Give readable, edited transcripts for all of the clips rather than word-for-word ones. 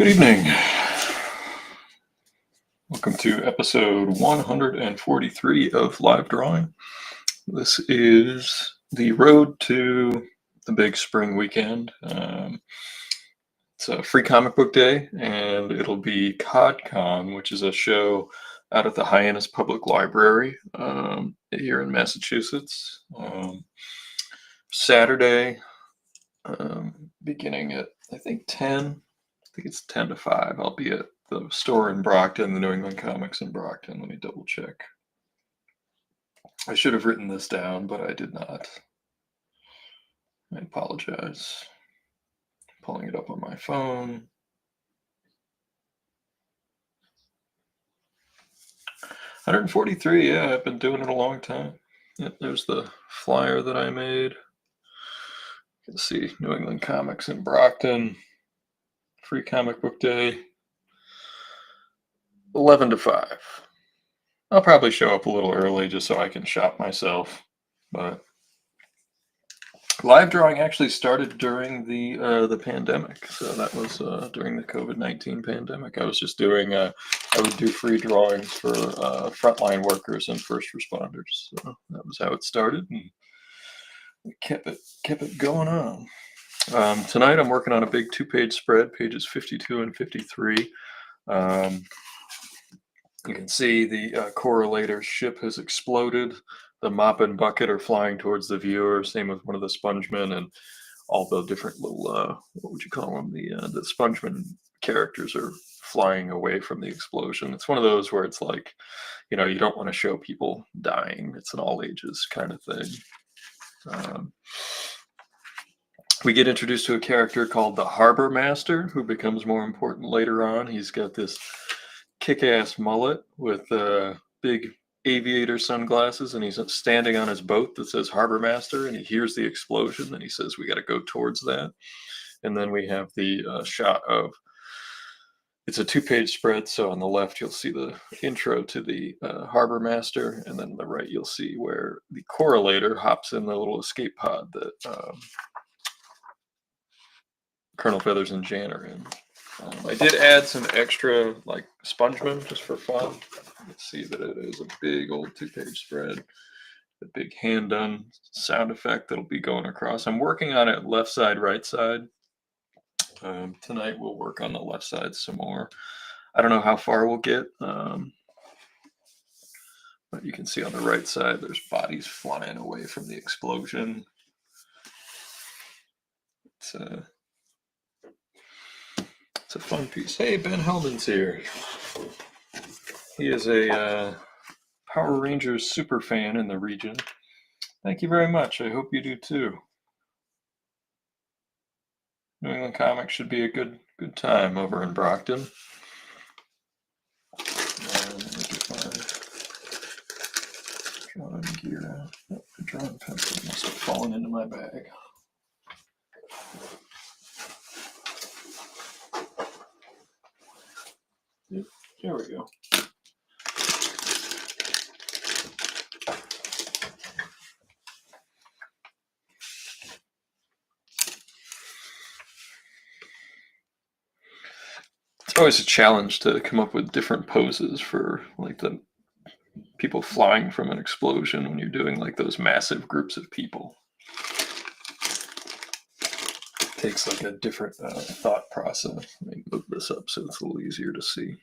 Good evening. Welcome to episode 143 of Live Drawing. This is the road to the big spring weekend. It's a free comic book day, and it'll be Cod Con, which is a show out at the Hyannis Public Library here in Massachusetts. Saturday, beginning at, I think, 10. I think it's 10 to 5. I'll be at the store in Brockton, the New England Comics in Brockton. Let me double check. I should have written this down, but I did not. I apologize. Pulling it up on my phone. $143, yeah, I've been doing it a long time. Yep, there's the flyer that I made. You can see New England Comics in Brockton. Free comic book day. 11 to 5. I'll probably show up a little early just so I can shop myself. But live drawing actually started during the pandemic. So that was during the COVID-19 pandemic. I was just doing, I would do free drawings for frontline workers and first responders. So that was how it started, and we kept it going on. Tonight I'm working on a big 2-page spread, pages 52 and 53. You can see the correlator ship has exploded. The mop and bucket are flying towards the viewer. Same with one of the spongemen, and all the different little, what would you call them? The spongeman characters are flying away from the explosion. It's one of those where it's like, you don't want to show people dying. It's an all ages kind of thing. We get introduced to a character called the Harbor Master, who becomes more important later on. He's got this kick-ass mullet with big aviator sunglasses, and he's standing on his boat that says Harbor Master, and he hears the explosion, and he says we got to go towards that. And then we have the shot of, it's a 2-page spread, so on the left you'll see the intro to the Harbor Master, and then on the right you'll see where the correlator hops in the little escape pod that Colonel Feathers and Jan are in. I did add some extra, like, spongemen just for fun. Let's see that it is a big old 2-page spread. The big hand-done sound effect that'll be going across. I'm working on it left side, right side. Tonight we'll work on the left side some more. I don't know how far we'll get, but you can see on the right side there's bodies flying away from the explosion. It's a fun piece. Hey, Ben Hellman's here. He is a Power Rangers super fan in the region. Thank you very much. I hope you do too. New England Comics should be a good time over in Brockton. Let me get my drawing gear out. Oh, the drawing pencil must have fallen into my bag. Yep, there we go. It's always a challenge to come up with different poses for, like, the people flying from an explosion when you're doing, like, those massive groups of people. It takes, like, a different thought process. Let me move this up so it's a little easier to see.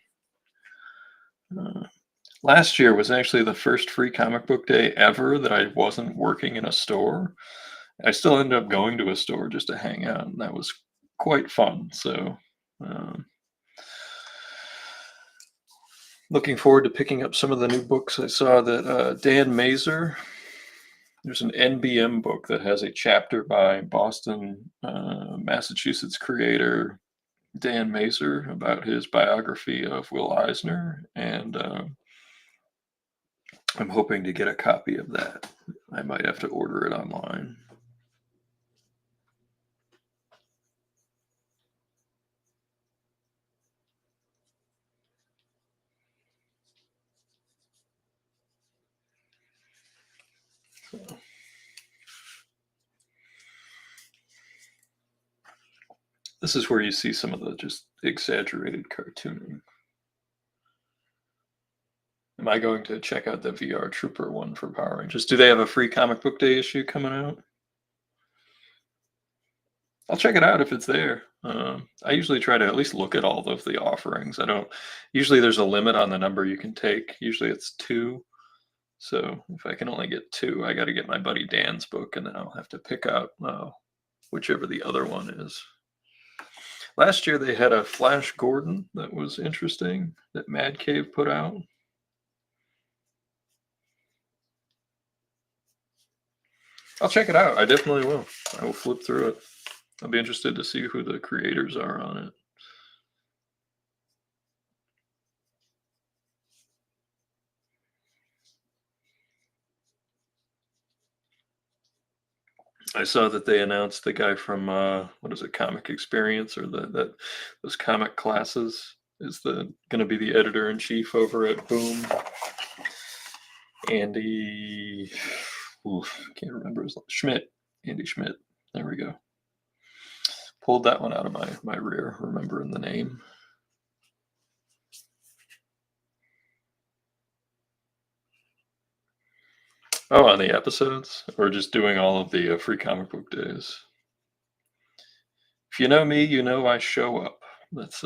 Last year was actually the first free comic book day ever that I wasn't working in a store. I still ended up going to a store just to hang out, and that was quite fun. So looking forward to picking up some of the new books. I saw that Dan Mazer, there's an NBM book that has a chapter by Boston, Massachusetts creator Dan Mazer about his biography of Will Eisner, and I'm hoping to get a copy of that. I might have to order it online. This is where you see some of the just exaggerated cartooning. Am I going to check out the VR Trooper one for Power Rangers? Do they have a free comic book day issue coming out? I'll check it out if it's there. I usually try to at least look at all of the offerings. I don't. Usually, there's a limit on the number you can take. Usually, it's two. So if I can only get two, I got to get my buddy Dan's book, and then I'll have to pick out whichever the other one is. Last year, they had a Flash Gordon that was interesting that Mad Cave put out. I'll check it out. I definitely will. I will flip through it. I'll be interested to see who the creators are on it. I saw that they announced the guy from what is it, Comic Experience, or those comic classes is the going to be the editor in chief over at Boom. Andy, can't remember his name. Schmidt, Andy Schmidt. There we go. Pulled that one out of my rear, remembering the name. Oh, on the episodes, or just doing all of the free comic book days. If you know me, you know I show up. That's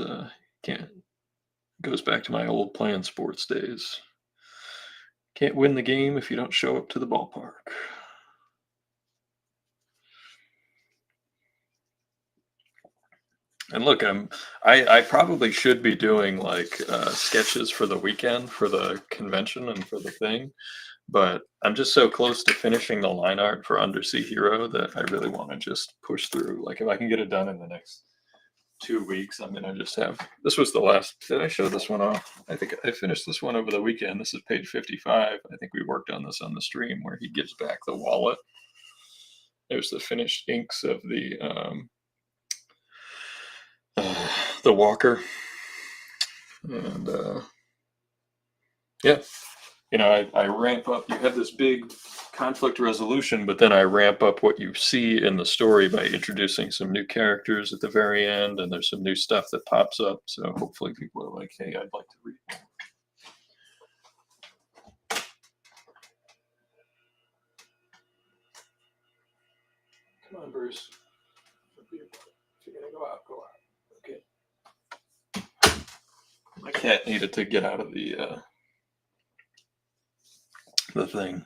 can't goes back to my old playing sports days. Can't win the game if you don't show up to the ballpark. And look, I probably should be doing like sketches for the weekend for the convention and for the thing, but I'm just so close to finishing the line art for Undersea Hero that I really want to just push through. Like if I can get it done in the next 2 weeks, I'm gonna just have. This was the last. Did I show this one off? I think I finished this one over the weekend. This is page 55. I think we worked on this on the stream where he gives back the wallet. There's the finished inks of the walker, and yeah, I ramp up. You have this big conflict resolution, but then I ramp up what you see in the story by introducing some new characters at the very end, and there's some new stuff that pops up. So hopefully people are like, "Hey, I'd like to read more." Come on, Bruce. If you're gonna go out, go out. Okay. My cat needed to get out of the thing.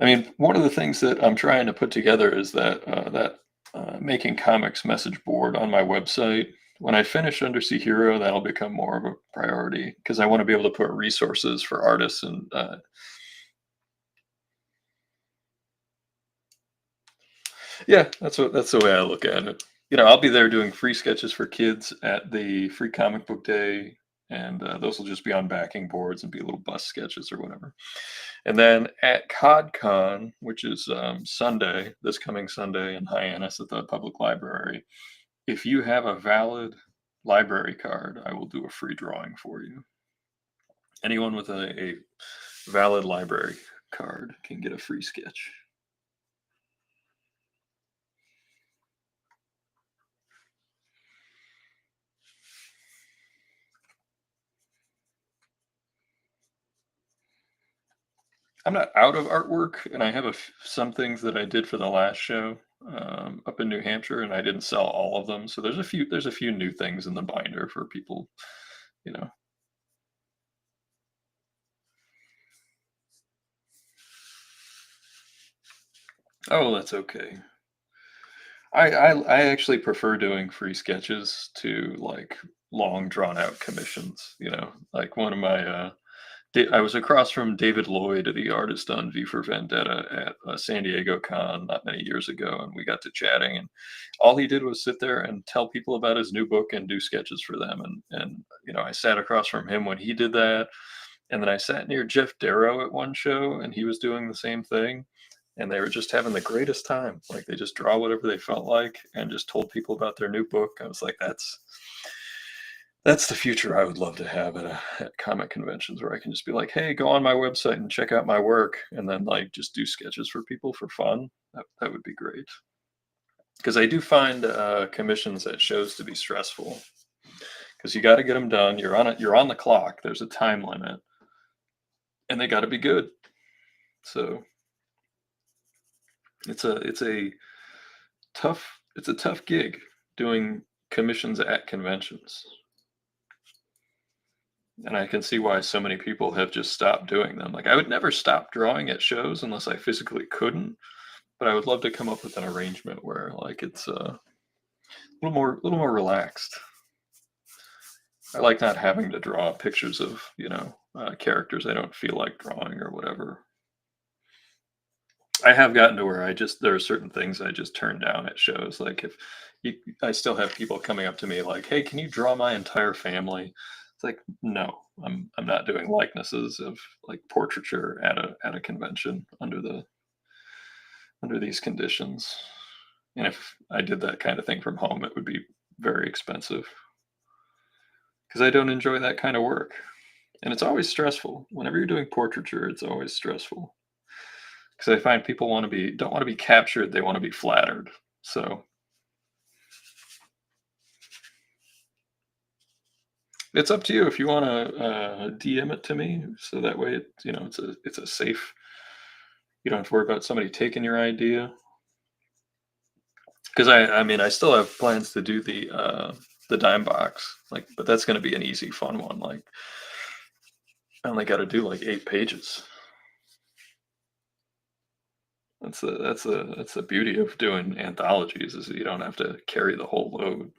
I mean, one of the things that I'm trying to put together is that making comics message board on my website. When I finish Undersea Hero, that'll become more of a priority because I want to be able to put resources for artists and yeah, that's the way I look at it. I'll be there doing free sketches for kids at the free comic book day, and those will just be on backing boards and be little bus sketches or whatever. And then at Cod Con, which is Sunday, this coming Sunday in Hyannis at the public library, if you have a valid library card, I will do a free drawing for you. Anyone with a valid library card can get a free sketch. I'm not out of artwork, and I have some things that I did for the last show up in New Hampshire, and I didn't sell all of them. So there's a few new things in the binder for people, you know. Oh, that's okay. I actually prefer doing free sketches to like long drawn out commissions. Like one of my I was across from David Lloyd, the artist on V for Vendetta, at San Diego Con not many years ago, and we got to chatting. And all he did was sit there and tell people about his new book and do sketches for them. And I sat across from him when he did that, and then I sat near Jeff Darrow at one show, and he was doing the same thing. And they were just having the greatest time. Like they just draw whatever they felt like, and just told people about their new book. I was like, That's the future I would love to have at comic conventions, where I can just be like, "Hey, go on my website and check out my work," and then, like, just do sketches for people for fun. That would be great. Because I do find, commissions at shows to be stressful. Because you gotta get them done, you're on the clock, there's a time limit, and they gotta be good. So, it's a tough gig doing commissions at conventions, and I can see why so many people have just stopped doing them. Like, I would never stop drawing at shows unless I physically couldn't, but I would love to come up with an arrangement where, like, it's, a little more relaxed. I like not having to draw pictures of, characters I don't feel like drawing or whatever. I have gotten to where there are certain things I just turn down at shows. Like, if you, I still have people coming up to me like, "Hey, can you draw my entire family?" It's like, no, I'm not doing likenesses of, like, portraiture at a convention under these conditions. And if I did that kind of thing from home, it would be very expensive because I don't enjoy that kind of work. And it's always stressful. Whenever you're doing portraiture, it's always stressful because I find people don't want to be captured, they want to be flattered. So it's up to you if you want to DM it to me, so that way it's a safe. You don't have to worry about somebody taking your idea. Because I mean, I still have plans to do the dime box, like, but that's going to be an easy, fun one. Like, I only got to do like 8 pages. That's the beauty of doing anthologies, is that you don't have to carry the whole load,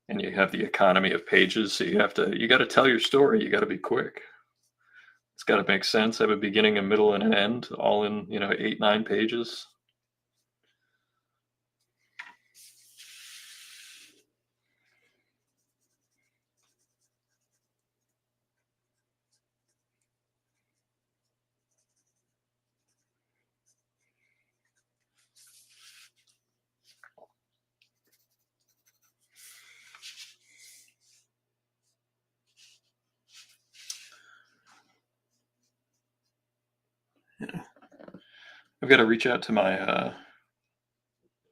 and you have the economy of pages. So you got to tell your story. You got to be quick. It's got to make sense. Have a beginning, a middle, and an end, all in 8, 9 pages. Yeah. I've got to reach out to my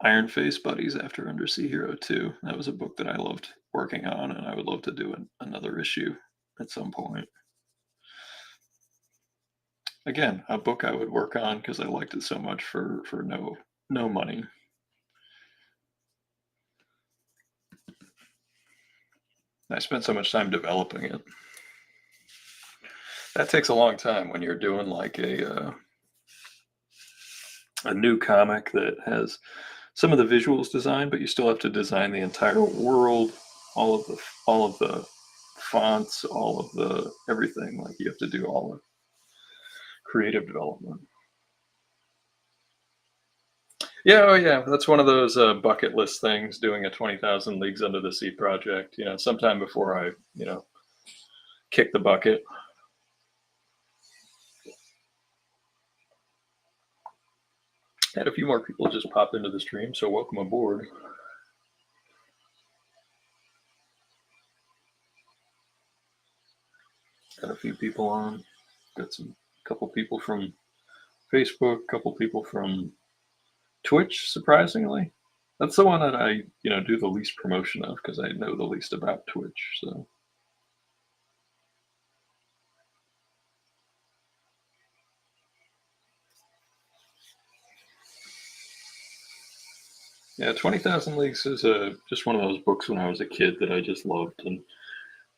Iron Face buddies after Undersea Hero 2. That was a book that I loved working on, and I would love to do another issue at some point. Again, a book I would work on because I liked it so much for no money. I spent so much time developing it. That takes a long time when you're doing like a new comic that has some of the visuals designed, but you still have to design the entire world, all of the fonts, all of the everything. Like, you have to do all the creative development. Yeah, oh yeah, that's one of those bucket list things. Doing a 20,000 Leagues Under the Sea project. Sometime before I kick the bucket. Had a few more people just pop into the stream, so welcome aboard. Got a few people on. Got some couple people from Facebook, couple people from Twitch. Surprisingly, that's the one that I do the least promotion of because I know the least about Twitch. So yeah, 20,000 Leagues is just one of those books when I was a kid that I just loved, and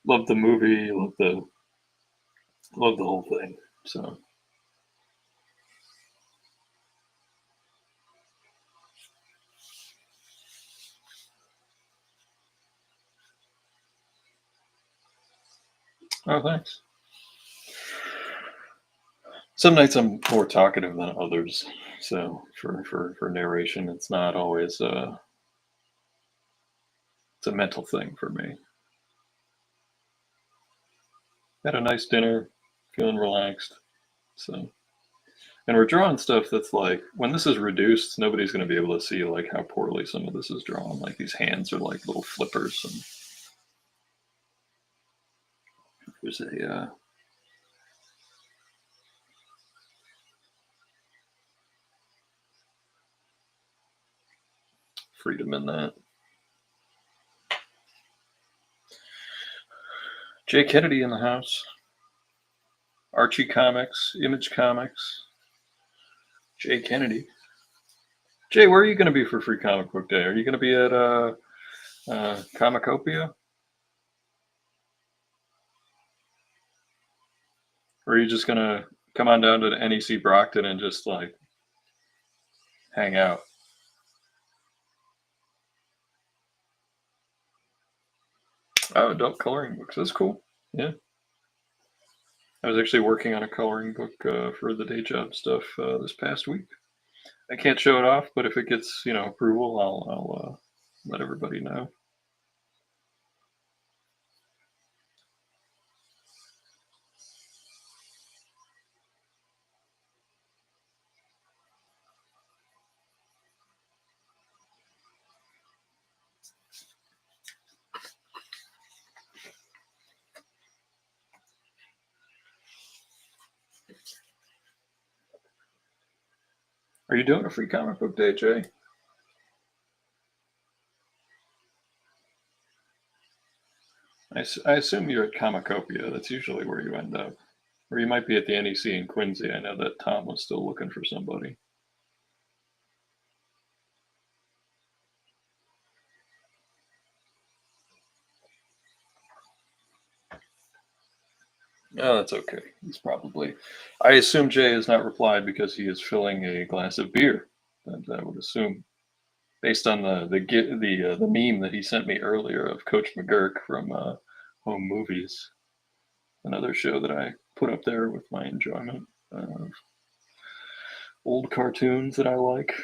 loved the movie, loved the whole thing. So. Oh, thanks. Some nights I'm more talkative than others, so for narration, it's not always it's a mental thing for me. Had a nice dinner, feeling relaxed. So, and we're drawing stuff that's like, when this is reduced, nobody's going to be able to see like how poorly some of this is drawn. Like, these hands are like little flippers, and There's a freedom in that. Jay Kennedy in the house. Archie Comics, Image Comics. Jay Kennedy. Jay, where are you going to be for Free Comic Book Day? Are you going to be at Comicopia? Or are you just going to come on down to the NEC Brockton and just like hang out? Oh, adult coloring books. That's cool. Yeah. I was actually working on a coloring book for the day job stuff this past week. I can't show it off, but if it gets, approval, I'll let everybody know. Are you doing a Free Comic Book Day, Jay? I assume you're at Comicopia. That's usually where you end up. Or you might be at the NEC in Quincy. I know that Tom was still looking for somebody. Oh, that's okay. He's probably. I assume Jay has not replied because he is filling a glass of beer. And I would assume, based on the meme that he sent me earlier of Coach McGurk from Home Movies, another show that I put up there with my enjoyment of old cartoons that I like.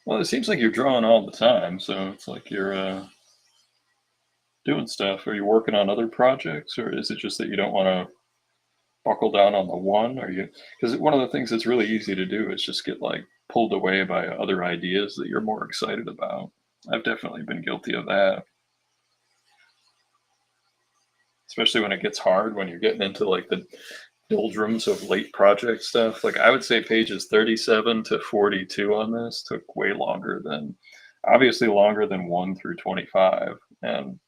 Well, it seems like you're drawing all the time, so it's like you're doing stuff. Are you working on other projects, or is it just that you don't want to buckle down on the one? Are you? Because one of the things that's really easy to do is just get like pulled away by other ideas that you're more excited about. I've definitely been guilty of that, especially when it gets hard, when you're getting into like the doldrums of late project stuff. Like I would say pages 37 to 42 on this took way longer than, obviously longer than 1 through 25. And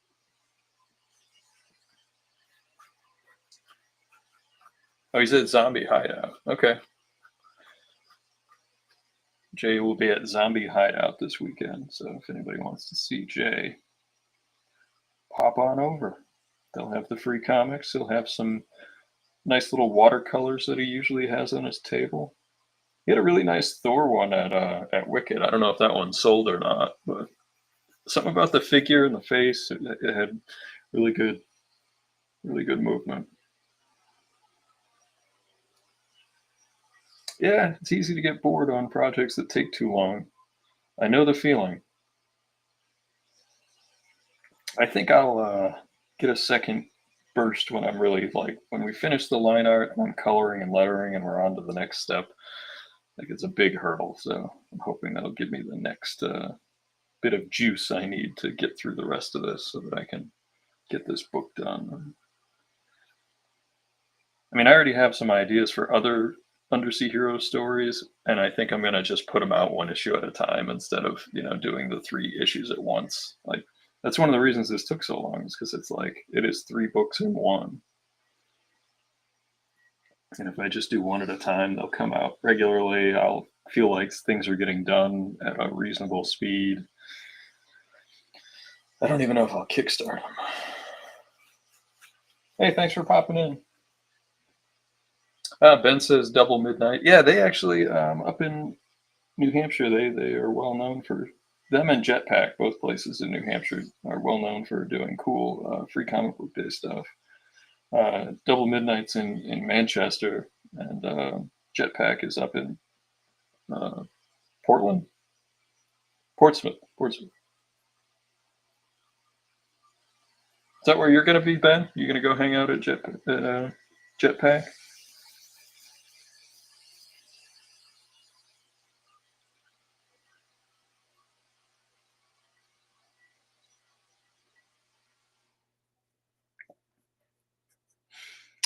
oh, he said Zombie Hideout. Okay. Jay will be at Zombie Hideout this weekend. So if anybody wants to see Jay, pop on over. They'll have the free comics. He'll have some nice little watercolors that he usually has on his table. He had a really nice Thor one at Wicked. I don't know if that one sold or not, but something about the figure and the face, it had really good movement. Yeah, it's easy to get bored on projects that take too long. I know the feeling. I think I'll get a second burst when I'm really like when we finish the line art and I'm coloring and lettering and we're on to the next step. Like it's a big hurdle, so I'm hoping that'll give me the next bit of juice I need to get through the rest of this so that I can get this book done. I mean, I already have some ideas for other Undersea Hero stories, and I think I'm gonna just put them out one issue at a time instead of doing the 3 issues at once. Like that's one of the reasons this took so long, is because it's like it is 3 books in one. And if I just do one at a time, they'll come out regularly. I'll feel like things are getting done at a reasonable speed. I don't even know if I'll kickstart them. Hey, thanks for popping in. Ben says Double Midnight. Yeah, they actually up in New Hampshire, they are well known for them, and Jetpack, both places in New Hampshire, are well known for doing cool free comic book day stuff. Double Midnight's in Manchester, and Jetpack is up in Portland, Portsmouth. that where you're going to be, Ben? You going to go hang out at Jetpack?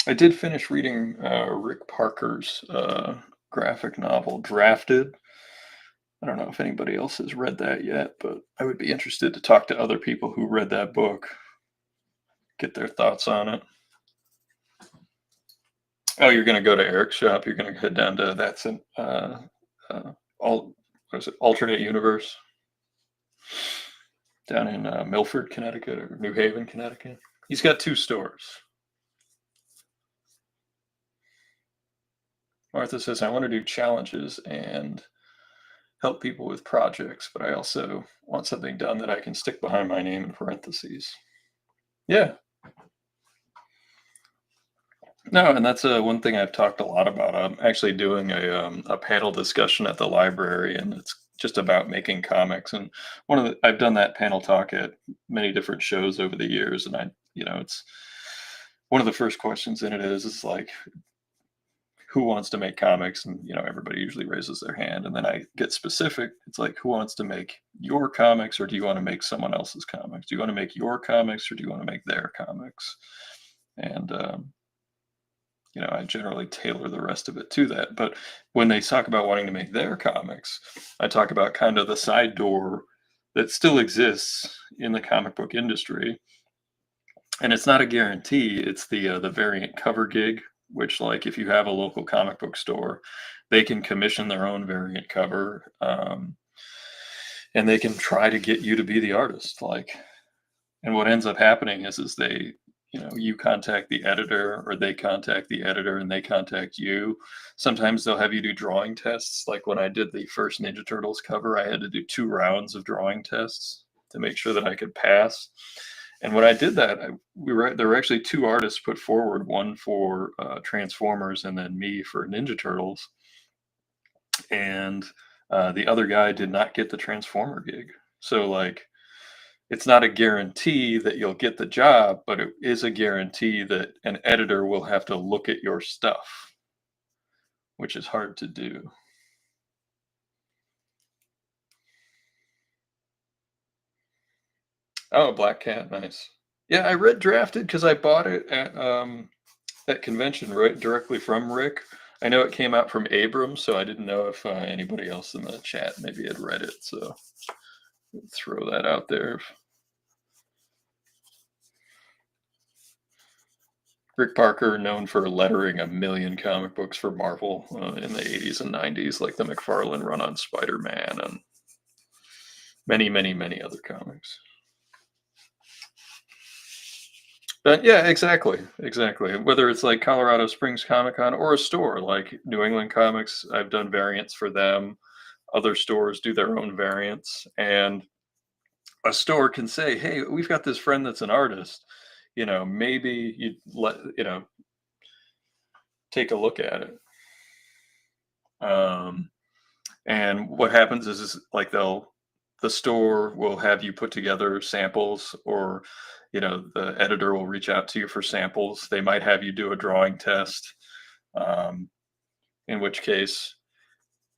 I did finish reading Rick Parker's graphic novel, Drafted. I don't know if anybody else has read that yet, but I would be interested to talk to other people who read that book, get their thoughts on it. Oh, you're going to go to Eric's shop. You're going to head down to that's an all what is it? Alternate Universe down in Milford, Connecticut, or New Haven, Connecticut. He's got 2 stores. Martha says, I want to do challenges and help people with projects, but I also want something done that I can stick behind my name in parentheses. Yeah. No, and that's one thing I've talked a lot about. I'm actually doing a panel discussion at the library, and it's just about making comics. And I've done that panel talk at many different shows over the years, and it's one of the first questions in it is like, who wants to make comics? And everybody usually raises their hand, and then I get specific. It's like, who wants to make your comics, or do you want to make someone else's comics? Do you want to make your comics, or do you want to make their comics? And I generally tailor the rest of it to that. But when they talk about wanting to make their comics, I talk about kind of the side door that still exists in the comic book industry. And it's not a guarantee. It's the variant cover gig, which, like, if you have a local comic book store, they can commission their own variant cover, and they can try to get you to be the artist. And what ends up happening is they, you contact the editor, or they contact the editor, and they contact you. Sometimes they'll have you do drawing tests. Like when I did the first Ninja Turtles cover, I had to do 2 rounds of drawing tests to make sure that I could pass. And when I did that, there were actually 2 artists put forward, one for Transformers and then me for Ninja Turtles. And the other guy did not get the Transformer gig. So, it's not a guarantee that you'll get the job, but it is a guarantee that an editor will have to look at your stuff, which is hard to do. Oh, Black Cat, nice. Yeah, I read Drafted because I bought it at that convention, right, directly from Rick. I know it came out from Abrams, so I didn't know if anybody else in the chat maybe had read it. So throw that out there. Rick Parker, known for lettering 1 million comic books for Marvel in the 80s and 90s, like the McFarlane run on Spider-Man and many, many, many other comics. But yeah, exactly. Whether it's like Colorado Springs Comic Con or a store like New England Comics, I've done variants for them. Other stores do their own variants, and a store can say, "Hey, we've got this friend that's an artist. Maybe you take a look at it." And what happens is like the store will have you put together samples, or the editor will reach out to you for samples. They might have you do a drawing test, in which case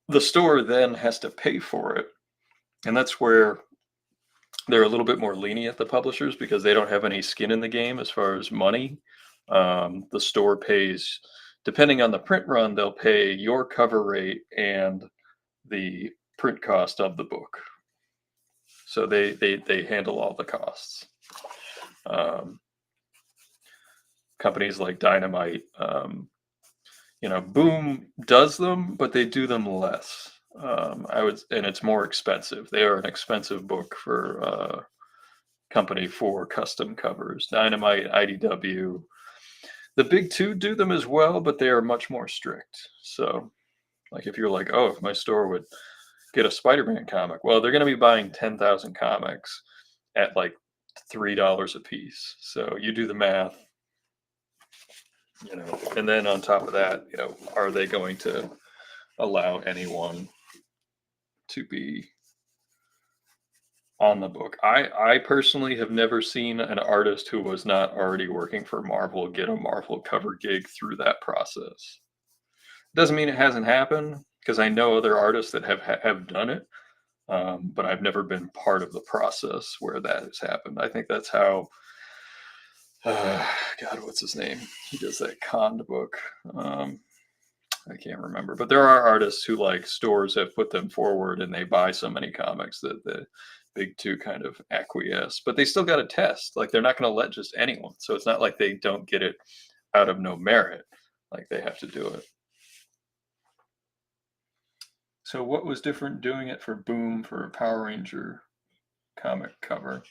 the store then has to pay for it. And that's where they're a little bit more lenient, the publishers, because they don't have any skin in the game as far as money. The store pays, depending on the print run, they'll pay your cover rate and the print cost of the book. So they handle all the costs. Companies like Dynamite, Boom does them, but they do them less. And it's more expensive. They are an expensive book for company for custom covers. Dynamite, IDW, the big 2 do them as well, but they are much more strict. So, like, if you're like, oh, if my store would get a Spider-Man comic, well, they're going to be buying 10,000 comics at like $3 a piece. So you do the math, and then on top of that, are they going to allow anyone to be on the book. I personally have never seen an artist who was not already working for Marvel get a Marvel cover gig through that process. Doesn't mean it hasn't happened because I know other artists that have done it, but I've never been part of the process where that has happened. I think that's how. Uh, God, what's his name? He does that Cond book. Um, I can't remember, but there are artists who like stores have put them forward and they buy so many comics that the big two kind of acquiesce, but they still got to test. Like they're not going to let just anyone. So it's not like they don't get it out of no merit. Like they have to do it. So what was different doing it for Boom for a Power Ranger comic cover?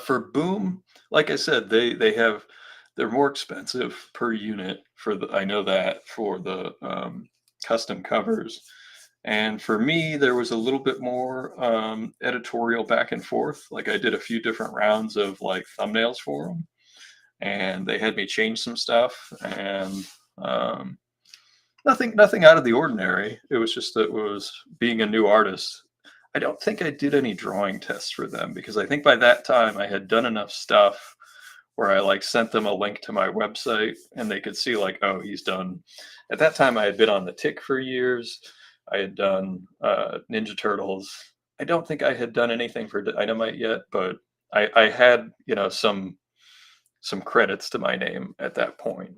For Boom, like I said, they're more expensive per unit for the I know that for the custom covers. And for me, there was a little bit more editorial back and forth. Like I did a few different rounds of like thumbnails for them, and they had me change some stuff, and um, nothing out of the ordinary. It was just that it was being a new artist. I don't think I did any drawing tests for them because I think by that time I had done enough stuff where I like sent them a link to my website and they could see like, oh, he's done. At that time, I had been on the Tick for years. I had done Ninja Turtles. I don't think I had done anything for Dynamite yet, but I had some credits to my name at that point.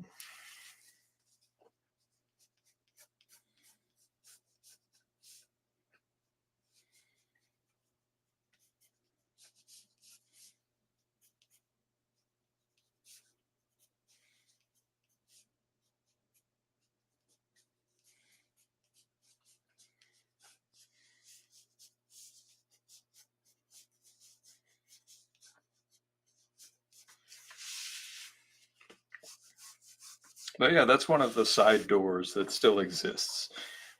But yeah, that's one of the side doors that still exists,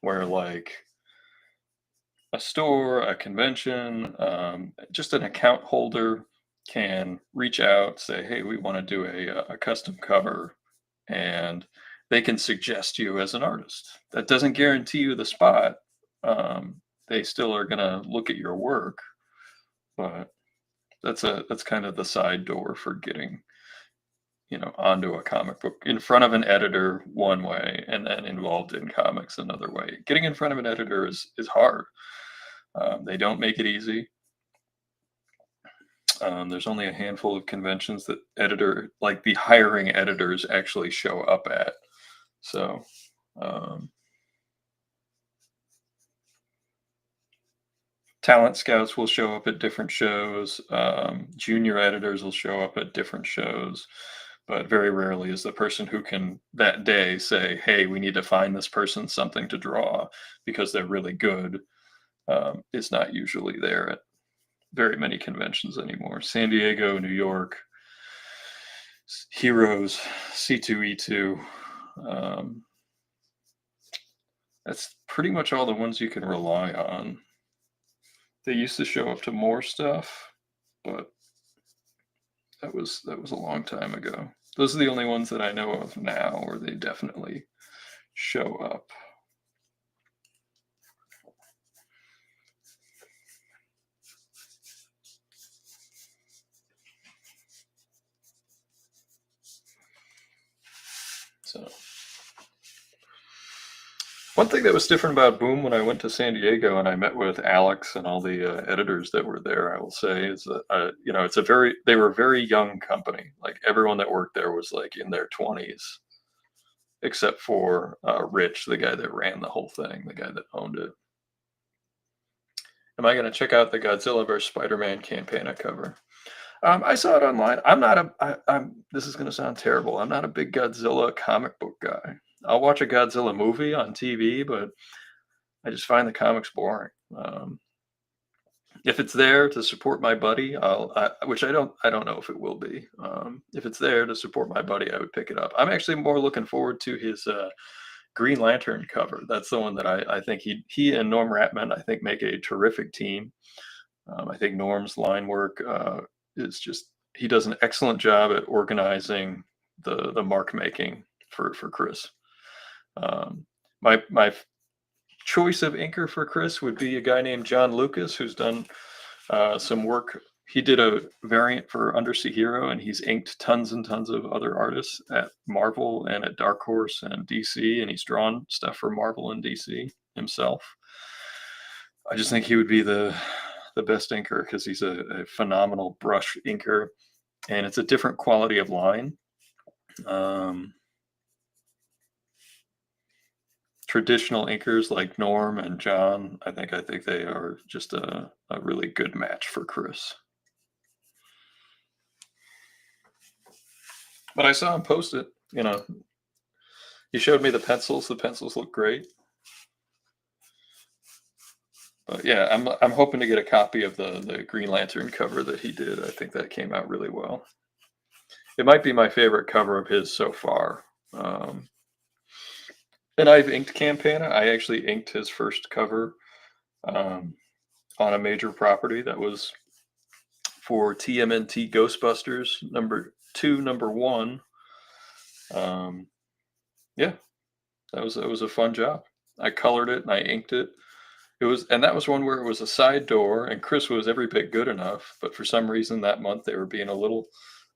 where like a store, a convention, just an account holder can reach out, say, "Hey, we want to do a custom cover," and they can suggest you as an artist. That doesn't guarantee you the spot. They still are going to look at your work, but that's kind of the side door for getting onto a comic book in front of an editor one way, and then involved in comics another way. Getting in front of an editor is hard. They don't make it easy. There's only a handful of conventions that like the hiring editors actually show up at. So, um, talent scouts will show up at different shows. Junior editors will show up at different shows, but very rarely is the person who can that day say, "Hey, we need to find this person something to draw because they're really good." Is not usually there at very many conventions anymore. San Diego, New York, Heroes, C2E2. Um, that's pretty much all the ones you can rely on. They used to show up to more stuff, but that was a long time ago. Those are the only ones that I know of now where they definitely show up. So one thing that was different about Boom when I went to San Diego and I met with Alex and all the editors that were there, I will say, is that they were a very young company. Like everyone that worked there was like in their 20s, except for Rich, the guy that ran the whole thing, the guy that owned it. Am I going to check out the Godzilla vs Spider-Man campaign I cover? I saw it online. I'm not a. I'm. This is going to sound terrible. I'm not a big Godzilla comic book guy. I'll watch a Godzilla movie on TV, but I just find the comics boring. If it's there to support my buddy, which I don't know if it will be. If it's there to support my buddy, I would pick it up. I'm actually more looking forward to his Green Lantern cover. That's the one that I think he and Norm Ratman I think make a terrific team. I think Norm's line work is just he does an excellent job at organizing the mark making for Chris. My choice of inker for Chris would be a guy named John Lucas, who's done some work. He did a variant for Undersea Hero, and he's inked tons and tons of other artists at Marvel and at Dark Horse and DC, and he's drawn stuff for Marvel and DC himself. I just think he would be the best inker because he's a phenomenal brush inker, and it's a different quality of line. Um, Traditional inkers like Norm and John, I think they are just a really good match for Chris. But I saw him post it. He showed me the pencils. The pencils look great. But yeah, I'm hoping to get a copy of the Green Lantern cover that he did. I think that came out really well. It might be my favorite cover of his so far. And I've inked Campana. I actually inked his first cover on a major property that was for TMNT Ghostbusters #2, #1. Yeah, that was a fun job. I colored it and I inked it. That was one where it was a side door, and Chris was every bit good enough, but for some reason that month they were being a little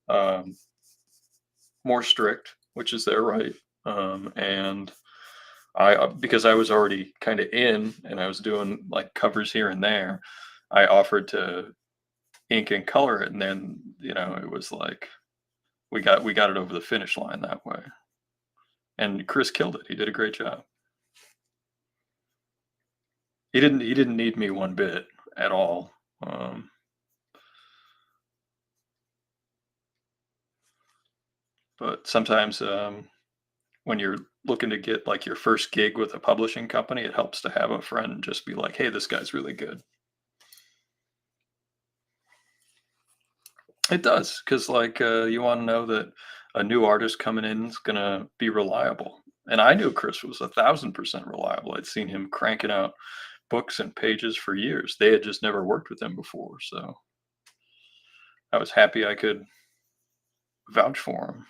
um, more strict, which is their right. And because I was already kind of in, and I was doing like covers here and there, I offered to ink and color it, and then it was like we got it over the finish line that way. And Chris killed it. He did a great job. He didn't need me one bit at all. But sometimes when you're looking to get like your first gig with a publishing company, it helps to have a friend just be like, "Hey, this guy's really good." It does, because like you want to know that a new artist coming in is gonna be reliable. And I knew Chris was 1,000% reliable. I'd seen him cranking out books and pages for years. They had just never worked with him before, so I was happy I could vouch for him.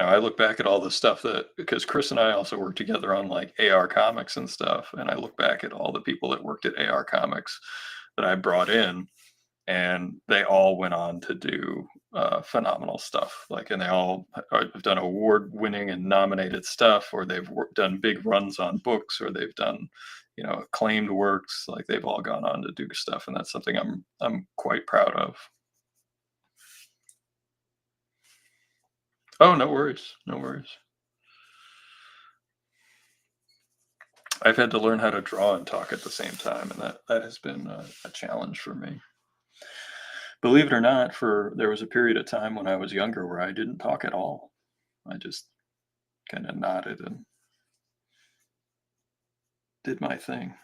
I look back at all the stuff because Chris and I also worked together on like AR Comics and stuff, and I look back at all the people that worked at AR Comics that I brought in, and they all went on to do phenomenal stuff. Like, and they all have done award-winning and nominated stuff, or they've done big runs on books, or they've done, acclaimed works. Like, they've all gone on to do stuff, and that's something I'm quite proud of. Oh, no worries, no worries. I've had to learn how to draw and talk at the same time, and that has been a challenge for me. Believe it or not, there was a period of time when I was younger where I didn't talk at all. I just kind of nodded and did my thing.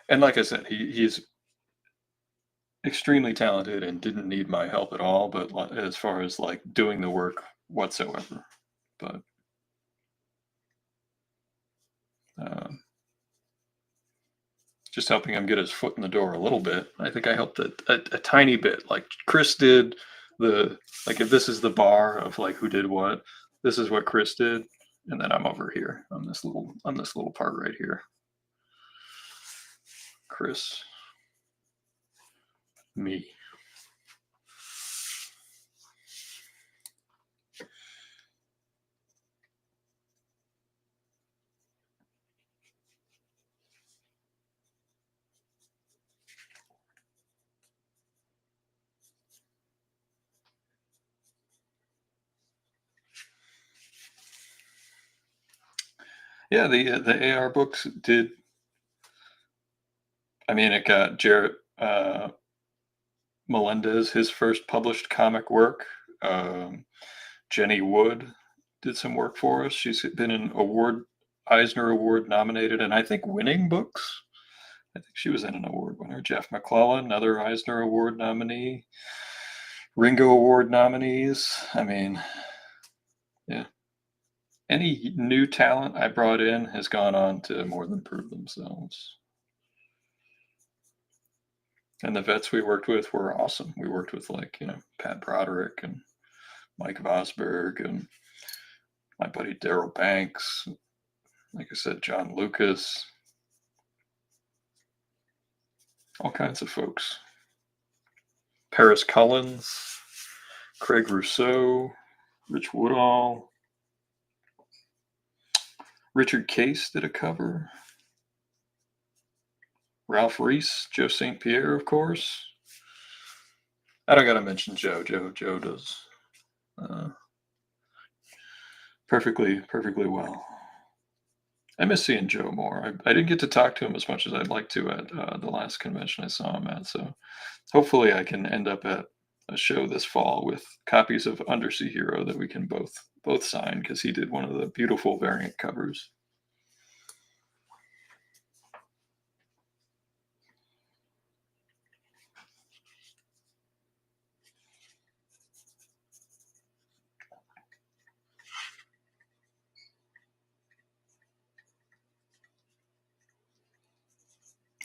And like I said, he's extremely talented and didn't need my help at all, but as far as like doing the work whatsoever. But um, just helping him get his foot in the door a little bit. I think I helped a tiny bit. Like Chris did like if this is the bar of like who did what, this is what Chris did, and then I'm over here on this little part right here. Chris, me. Yeah, the AR books did. I mean, it got Jarrett Melendez his first published comic work. Jenny Wood did some work for us. She's been an Eisner Award nominated, and I think winning books. I think she was in an award winner. Jeff McClellan, another Eisner Award nominee. Ringo Award nominees. I mean, yeah. Any new talent I brought in has gone on to more than prove themselves. And the vets we worked with were awesome. We worked with like, Pat Broderick and Mike Vosberg and my buddy Daryl Banks. Like I said, John Lucas, all kinds of folks. Paris Cullens, Craig Rousseau, Rich Woodall, Richard Case did a cover. Ralph Reese, Joe St. Pierre, of course. I don't gotta mention Joe. Joe does perfectly well. I miss seeing Joe more. I didn't get to talk to him as much as I'd like to at the last convention I saw him at. So hopefully I can end up at a show this fall with copies of Undersea Hero that we can both sign, because he did one of the beautiful variant covers.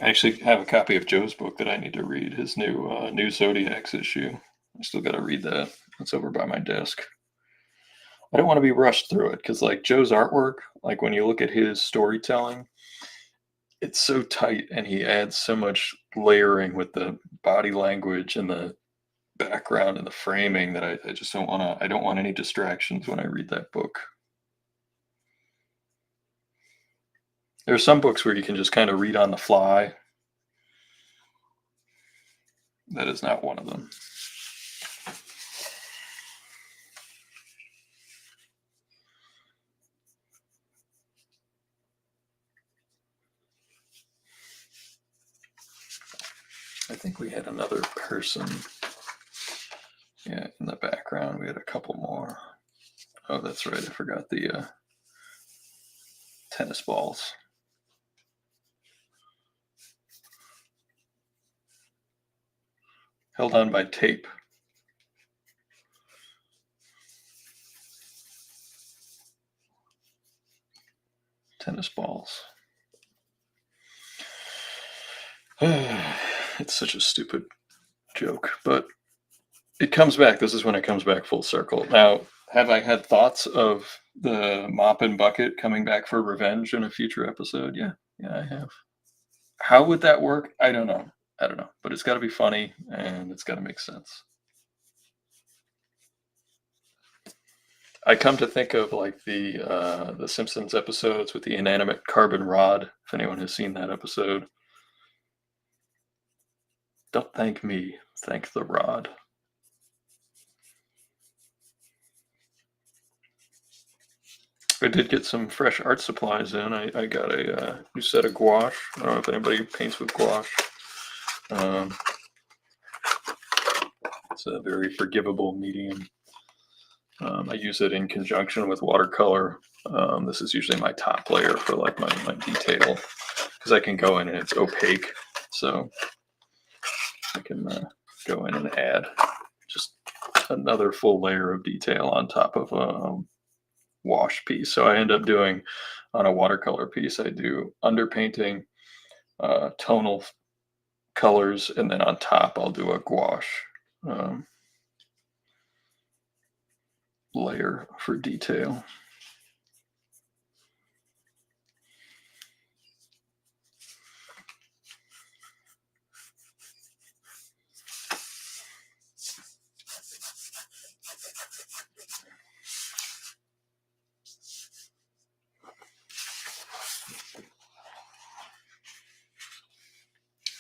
I actually have a copy of Joe's book that I need to read, his new Zodiacs issue. I still got to read that. It's over by my desk. I don't want to be rushed through it because, like, Joe's artwork, like when you look at his storytelling, it's so tight and he adds so much layering with the body language and the background and the framing that I just don't want to. I don't want any distractions when I read that book. There are some books where you can just kind of read on the fly. That is not one of them. I think we had another person. Yeah, in the background, we had a couple more. Oh, that's right. I forgot the tennis balls. Held on by tape. Tennis balls. It's such a stupid joke, but it comes back. This is when it comes back full circle. Now, have I had thoughts of the mop and bucket coming back for revenge in a future episode? Yeah, I have. How would that work? I don't know. But it's got to be funny and it's got to make sense. I come to think of like the Simpsons episodes with the inanimate carbon rod. If anyone has seen that episode, don't thank me, thank the rod. I did get some fresh art supplies in. I got a new set of gouache. I don't know if anybody paints with gouache. It's a very forgivable medium. I use it in conjunction with watercolor. This is usually my top layer for like my detail, because I can go in and it's opaque, so I can go in and add just another full layer of detail on top of a wash piece. So I end up doing, on a watercolor piece, I do underpainting, tonal colors, and then on top I'll do a gouache layer for detail.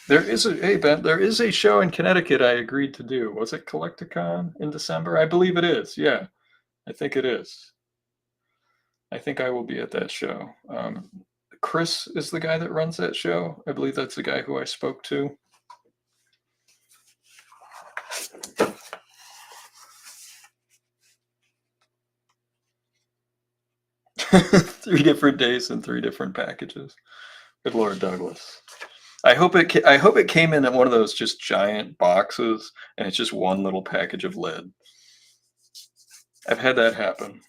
There is Ben, there is a show in Connecticut I agreed to do. Was it Collecticon in December? I believe it is. Yeah, I think it is. I think I will be at that show. Chris is the guy that runs that show. I believe that's the guy who I spoke to. Three different days and three different packages. Good Lord, Douglas. I hope it came in one of those just giant boxes, and it's just one little package of lead. I've had that happen.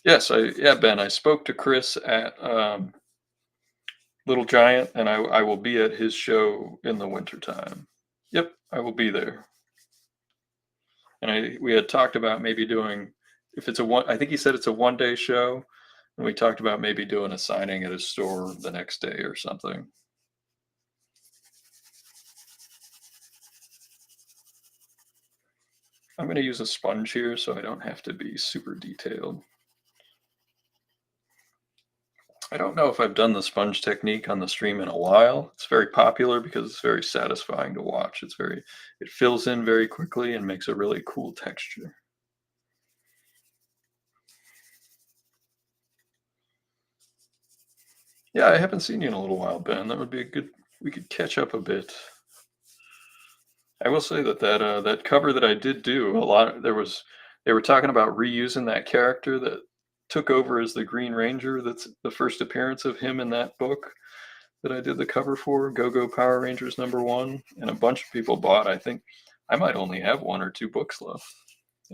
Yes, Ben, I spoke to Chris at Little Giant, and I will be at his show in the wintertime. Yep, I will be there. And we had talked about maybe doing, if it's a one, I think he said it's a 1 day show, and we talked about maybe doing a signing at his store the next day or something. I'm going to use a sponge here so I don't have to be super detailed. I don't know if I've done the sponge technique on the stream in a while. It's very popular because it's very satisfying to watch. It fills in very quickly and makes a really cool texture. Yeah, I haven't seen you in a little while, Ben. That would be a good, we could catch up a bit. I will say that cover that I did do, a lot they were talking about reusing that character that took over as the Green Ranger. That's the first appearance of him in that book that I did the cover for, Go Go Power Rangers #1, and a bunch of people bought. I think I might only have 1 or 2 books left.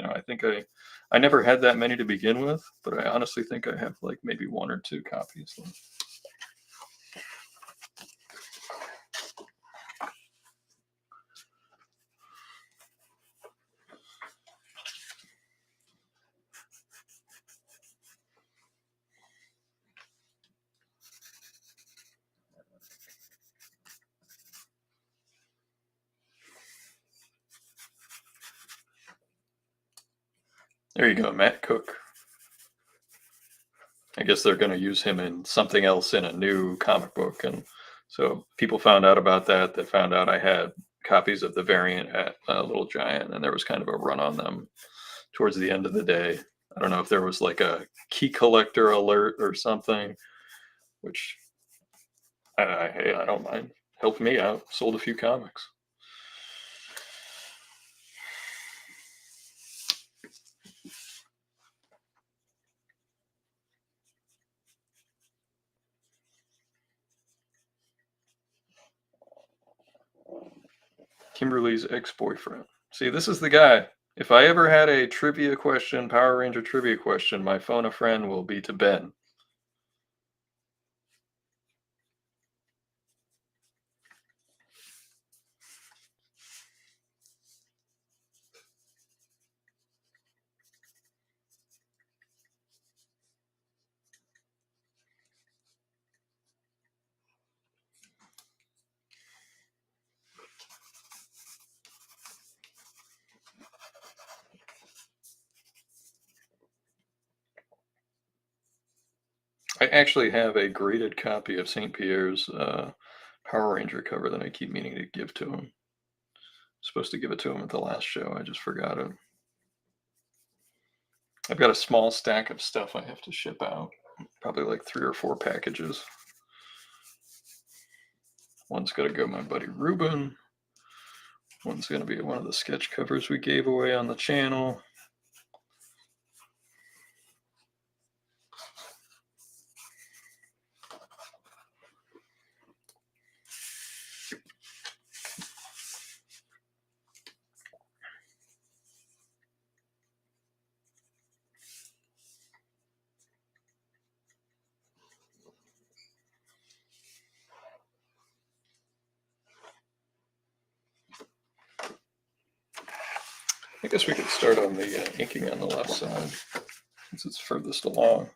I think I never had that many to begin with, but I honestly think I have like maybe 1 or 2 copies left. There you go, Matt Cook. I guess they're going to use him in something else in a new comic book, and so people found out about that. They found out I had copies of the variant at Little Giant, and there was kind of a run on them towards the end of the day. I don't know if there was like a key collector alert or something, which hey, I don't mind. Helped me out. Sold a few comics. Kimberly's ex-boyfriend. See, this is the guy. If I ever had a trivia question, Power Ranger trivia question, my phone a friend will be to Ben. I actually have a graded copy of St. Pierre's Power Ranger cover that I keep meaning to give to him. Supposed to give it to him at the last show. I just forgot it. I've got a small stack of stuff I have to ship out. Probably like 3 or 4 packages. One's got to go my buddy Ruben. One's going to be one of the sketch covers we gave away on the channel. I guess we could start on the inking on the left side, since it's furthest along.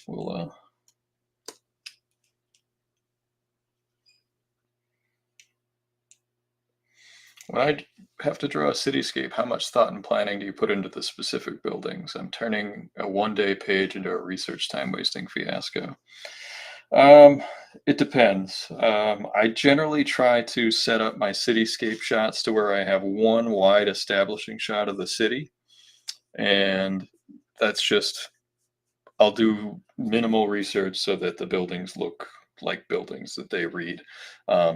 We'll when I have to draw a cityscape, how much thought and planning do you put into the specific buildings? I'm turning a 1 day page into a research time wasting fiasco. It depends. I generally try to set up my cityscape shots to where I have one wide establishing shot of the city, and that's just, I'll do minimal research so that the buildings look like buildings that they read.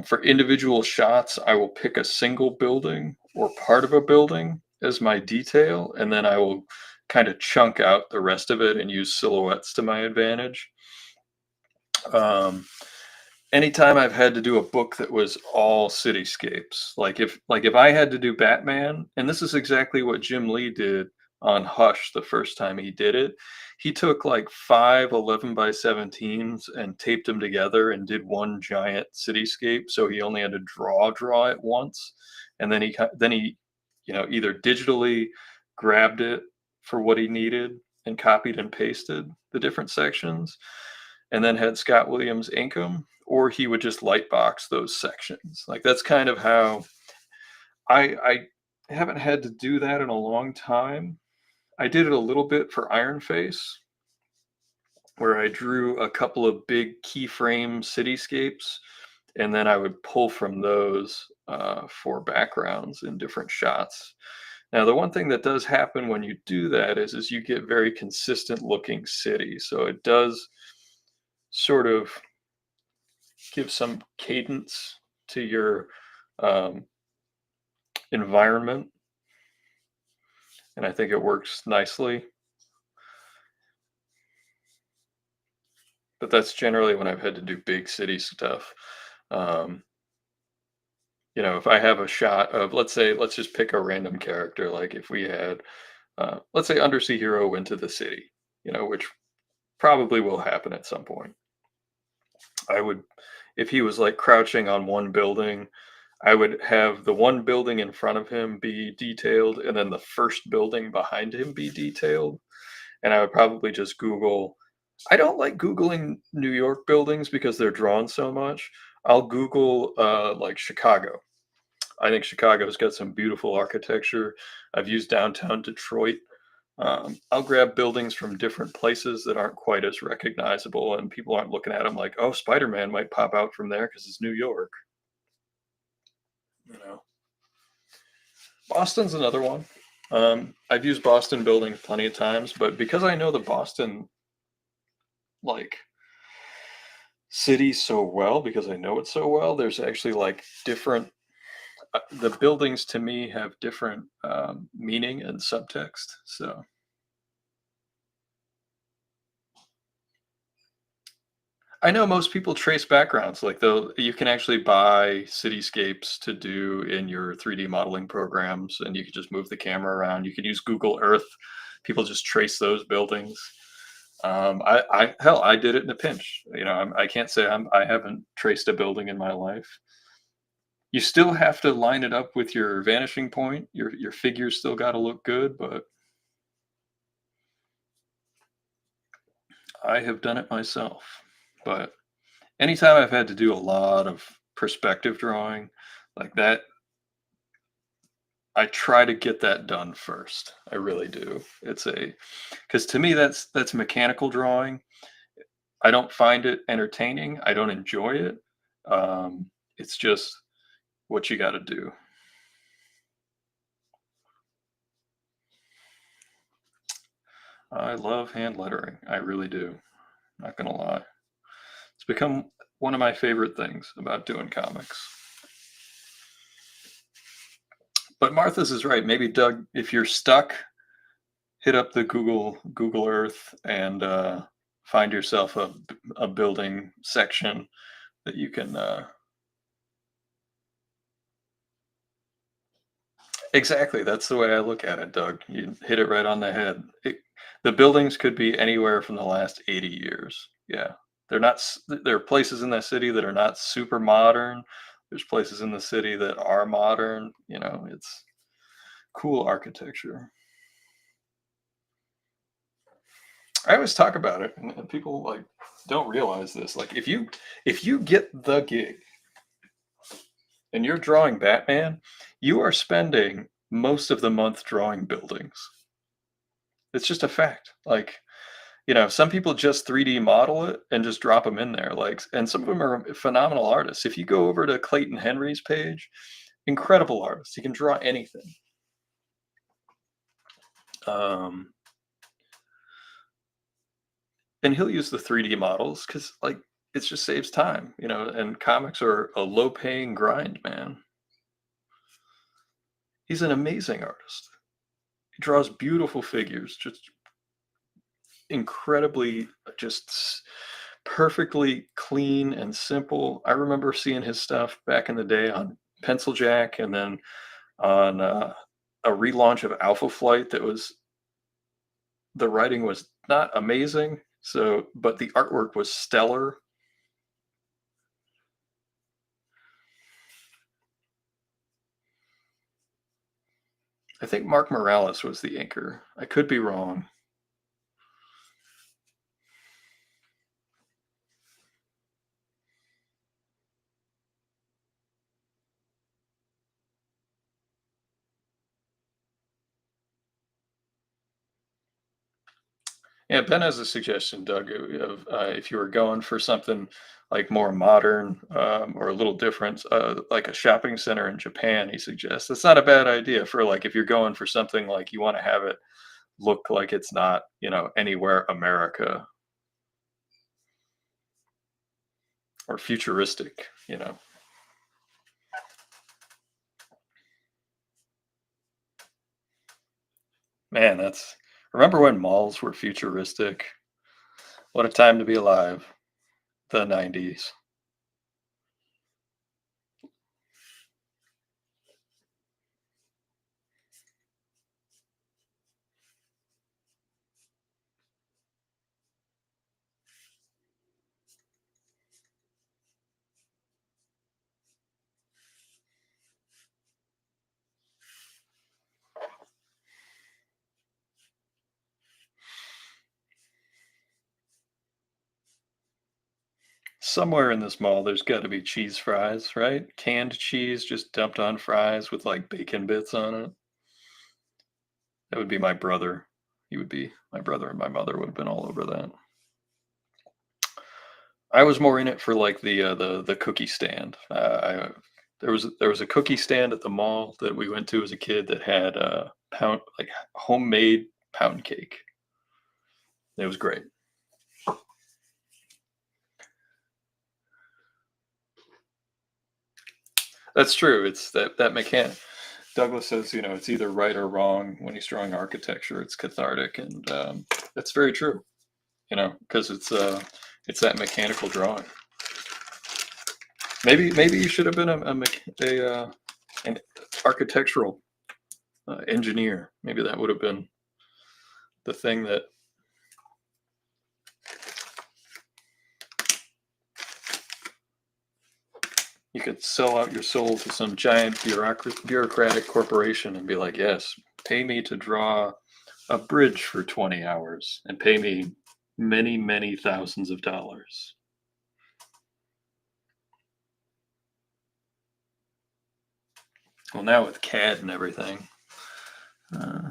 For individual shots, I will pick a single building or part of a building as my detail, and then I will kind of chunk out the rest of it and use silhouettes to my advantage. Anytime I've had to do a book that was all cityscapes, like if I had to do Batman, and this is exactly what Jim Lee did on Hush the first time he did it. He took like 5 11 by 17s and taped them together and did one giant cityscape. So he only had to draw it once, and then he either digitally grabbed it for what he needed and copied and pasted the different sections, and then had Scott Williams ink them, or he would just lightbox those sections. Like that's kind of how I haven't had to do that in a long time. I did it a little bit for Iron Face, where I drew a couple of big keyframe cityscapes, and then I would pull from those for backgrounds in different shots. Now, the one thing that does happen when you do that is you get very consistent looking cities. So it does sort of give some cadence to your um, environment, and I think it works nicely. But that's generally when I've had to do big city stuff. Um, if I have a shot of, let's just pick a random character. Like if we had, let's say Undersea Hero went to the city, which probably will happen at some point. I would, if he was like crouching on one building, I would have the one building in front of him be detailed and then the first building behind him be detailed. And I would probably just Google. I don't like Googling New York buildings because they're drawn so much. I'll Google like Chicago. I think Chicago's got some beautiful architecture. I've used downtown Detroit. I'll grab buildings from different places that aren't quite as recognizable, and people aren't looking at them like, "Oh, Spider-Man might pop out from there because it's New York." You know, Boston's another one. I've used Boston buildings plenty of times, but because I know the Boston like city so well, because I know it so well, there's actually like different. The buildings to me have different meaning and subtext. So I know most people trace backgrounds. Like though you can actually buy cityscapes to do in your 3D modeling programs, and you can just move the camera around. You can use Google Earth. People just trace those buildings. I did it in a pinch. I can't say I haven't traced a building in my life. You still have to line it up with your vanishing point. Your figure's still got to look good, but I have done it myself. But anytime I've had to do a lot of perspective drawing like that, I try to get that done first. I really do. Because to me that's mechanical drawing. I don't find it entertaining. I don't enjoy it. It's just what you got to do. I love hand lettering. I really do. Not gonna lie. It's become one of my favorite things about doing comics. But Martha's is right. Maybe Doug, if you're stuck, hit up the Google Earth and find yourself a building section that you can. Exactly, that's the way I look at it, Doug. You hit it right on the head. The buildings could be anywhere from the last 80 years. Yeah, they're not. There are places in the city that are not super modern. There's places in the city that are modern. It's cool architecture. I always talk about it, and people like don't realize this. Like if you get the gig and you're drawing Batman, you are spending most of the month drawing buildings. It's just a fact. Like, some people just 3D model it and just drop them in there. Like, and some of them are phenomenal artists. If you go over to Clayton Henry's page, incredible artist. He can draw anything. Um, and he'll use the 3D models because, like, it just saves time, and comics are a low paying grind, man. He's an amazing artist. He draws beautiful figures, just incredibly, just perfectly clean and simple. I remember seeing his stuff back in the day on Pencil Jack, and then on a relaunch of Alpha Flight that was the writing was not amazing, so but the artwork was stellar. I think Mark Morales was the inker. I could be wrong. Yeah, Ben has a suggestion, Doug, of if you were going for something like more modern or a little different, like a shopping center in Japan. He suggests it's not a bad idea for like if you're going for something like you want to have it look like it's not, anywhere America or futuristic. Man, that's remember when malls were futuristic? What a time to be alive. The 90s. Somewhere in this mall, there's got to be cheese fries, right? Canned cheese just dumped on fries with like bacon bits on it. That would be my brother. He would be my brother, and my mother would have been all over that. I was more in it for like the cookie stand. There was a cookie stand at the mall that we went to as a kid that had pound like homemade pound cake. It was great. That's true. It's that mechanic. Douglas says, it's either right or wrong. When he's drawing architecture, it's cathartic, and that's very true. Because it's that mechanical drawing. Maybe you should have been an architectural engineer. Maybe that would have been the thing that. You could sell out your soul to some giant bureaucratic corporation and be like, yes, pay me to draw a bridge for 20 hours and pay me many, many thousands of dollars. Well, now with CAD and everything, uh,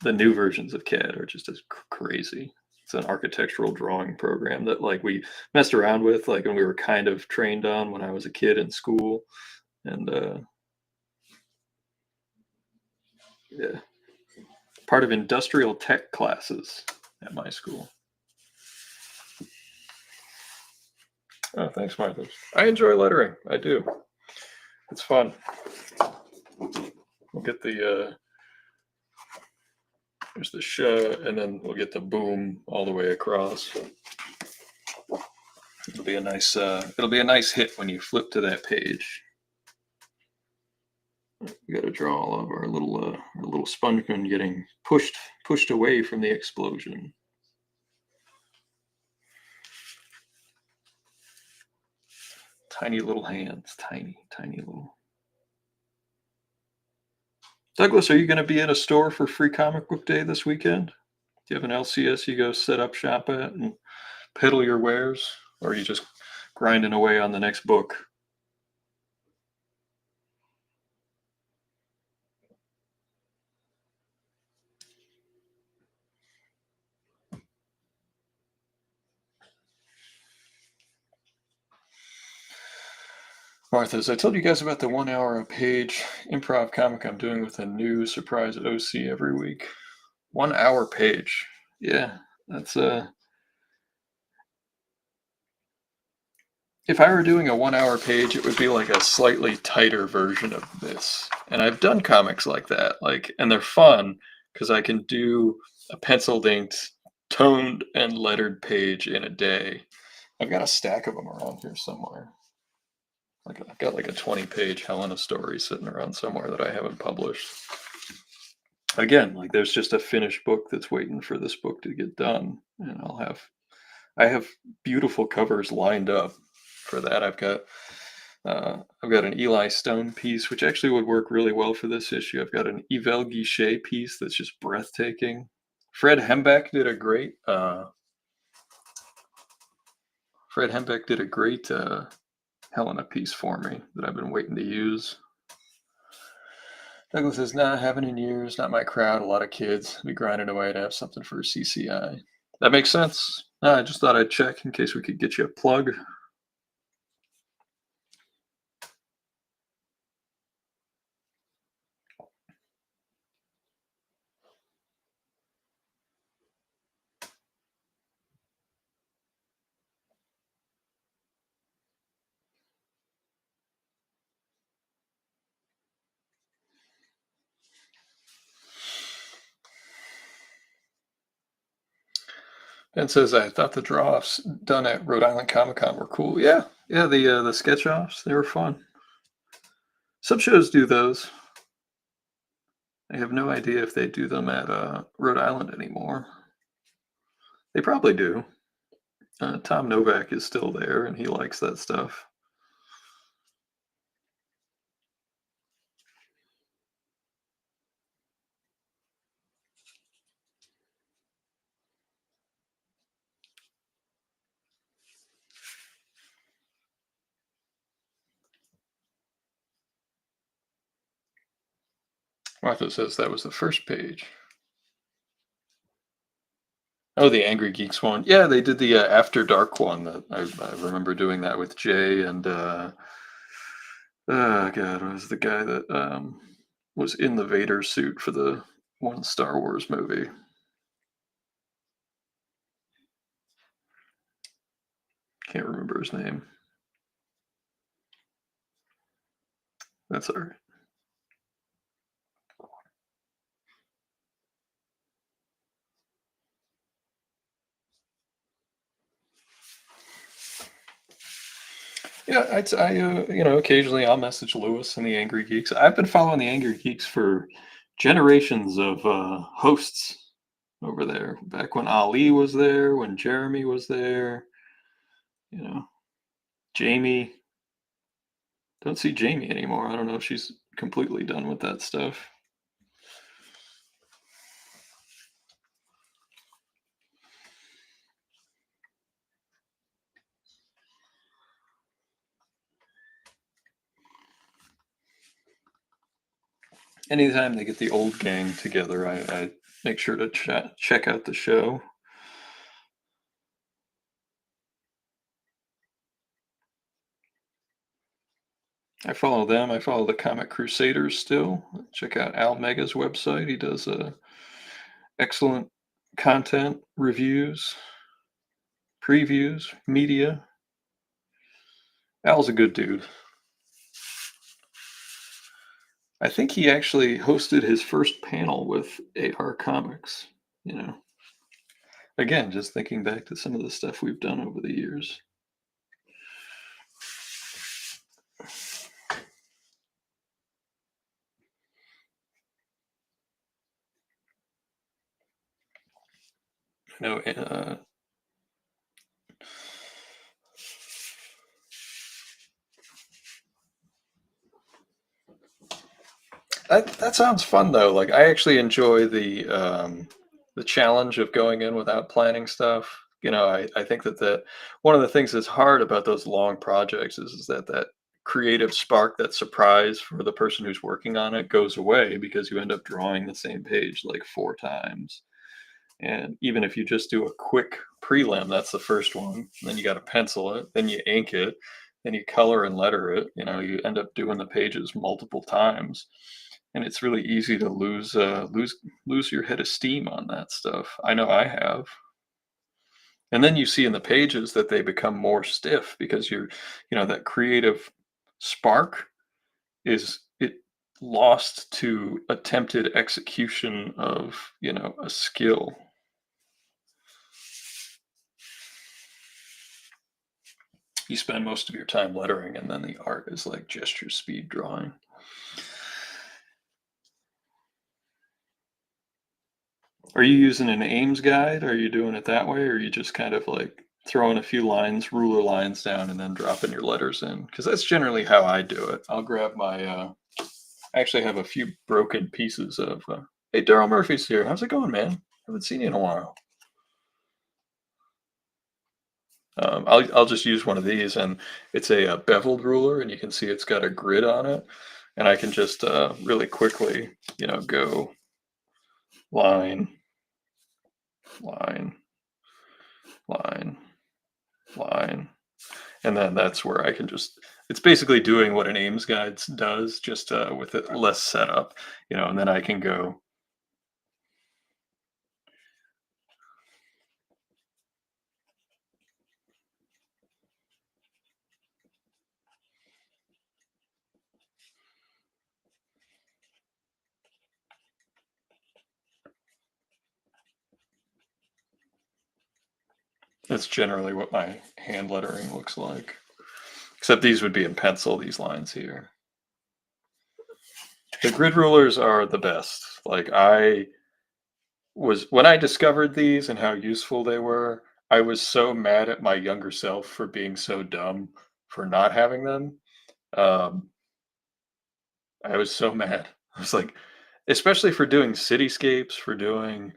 the new versions of CAD are just as crazy. It's an architectural drawing program that like we messed around with, like, and we were kind of trained on when I was a kid in school, and yeah, part of industrial tech classes at my school. Oh, thanks, Martha. I enjoy lettering. I do. It's fun. We'll get there's the sh, and then we'll get the boom all the way across. It'll be a nice hit when you flip to that page. We got to draw all of our little spongeman getting pushed away from the explosion. Tiny little hands, tiny little. Douglas, are you going to be in a store for Free Comic Book Day this weekend? Do you have an LCS you go set up shop at and peddle your wares, or are you just grinding away on the next book? Martha's, I told you guys about the 1 hour a page improv comic I'm doing with a new surprise OC every week. 1 hour page. Yeah, that's if I were doing a 1 hour page, it would be like a slightly tighter version of this. And I've done comics like that, and they're fun because I can do a penciled inked, toned, and lettered page in a day. I've got a stack of them around here somewhere. I've got like a 20-page Helena story sitting around somewhere that I haven't published. Again, like there's just a finished book that's waiting for this book to get done, and I have beautiful covers lined up for that. I've got an Eli Stone piece, which actually would work really well for this issue. I've got an Yvel Guichet piece that's just breathtaking. Fred Hembeck did a great Fred Hembeck did a great Helena piece for me that I've been waiting to use. Douglas says, "Nah, haven't in years. Not my crowd. A lot of kids. Be grinding away to have something for CCI." That makes sense. I just thought I'd check in case we could get you a plug. And says, "I thought the draw-offs done at Rhode Island Comic Con were cool." Yeah, yeah, the sketch offs, they were fun. Some shows do those. I have no idea if they do them at Rhode Island anymore. They probably do. Tom Novak is still there, and he likes that stuff. Martha says that was the first page. Oh, the Angry Geeks one. Yeah, they did the After Dark one. That I remember doing that with Jay and oh god, what was the guy that was in the Vader suit for the one Star Wars movie? Can't remember his name. That's all right. Yeah, occasionally I'll message Lewis and the Angry Geeks. I've been following the Angry Geeks for generations of hosts over there. Back when Ali was there, when Jeremy was there, you know, Jamie. Don't see Jamie anymore. I don't know if she's completely done with that stuff. Anytime they get the old gang together, I make sure to check out the show. I follow them. I follow the Comic Crusaders still. Check out Al Mega's website. He does excellent content, reviews, previews, media. Al's a good dude. I think he actually hosted his first panel with AR Comics, you know. Again, just thinking back to some of the stuff we've done over the years. You know, that sounds fun though. Like I actually enjoy the challenge of going in without planning stuff. You know, I think that one of the things that's hard about those long projects is that creative spark, that surprise for the person who's working on it goes away because you end up drawing the same page like 4 times. And even if you just do a quick prelim, that's the first one. Then you got to pencil it, then you ink it, then you color and letter it. You know, you end up doing the pages multiple times, and it's really easy to lose your head of steam on that stuff. I know I have. And then you see in the pages that they become more stiff because that creative spark is it lost to attempted execution of a skill. You spend most of your time lettering, and then the art is like gesture speed drawing. Are you using an Ames guide? Are you doing it that way, or are you just kind of like throwing a few lines, ruler lines down, and then dropping your letters in? Because that's generally how I do it. I'll grab my. I actually have a few broken pieces of. Hey, Daryl Murphy's here. How's it going, man? Haven't seen you in a while. I'll just use one of these, and it's a beveled ruler, and you can see it's got a grid on it, and I can just really quickly, go line, line, line, line, and then that's where I can just. It's basically doing what an Ames guide does, just with it less setup, and then I can go. That's generally what my hand lettering looks like, except these would be in pencil. These lines here. The grid rulers are the best. Like I was when I discovered these and how useful they were, I was so mad at my younger self for being so dumb for not having them. Um, I was so mad. I was like, especially for doing cityscapes, for doing,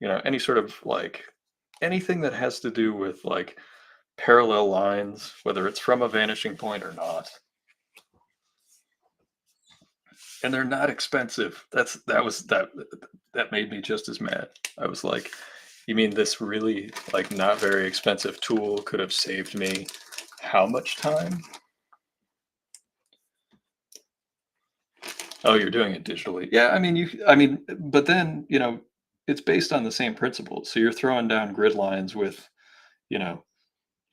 any sort of like anything that has to do with like parallel lines, whether it's from a vanishing point or not. And they're not expensive. That made me just as mad. I was like, you mean this really like not very expensive tool could have saved me how much time? Oh, you're doing it digitally. Yeah, but then, it's based on the same principles. So you're throwing down grid lines with, you know,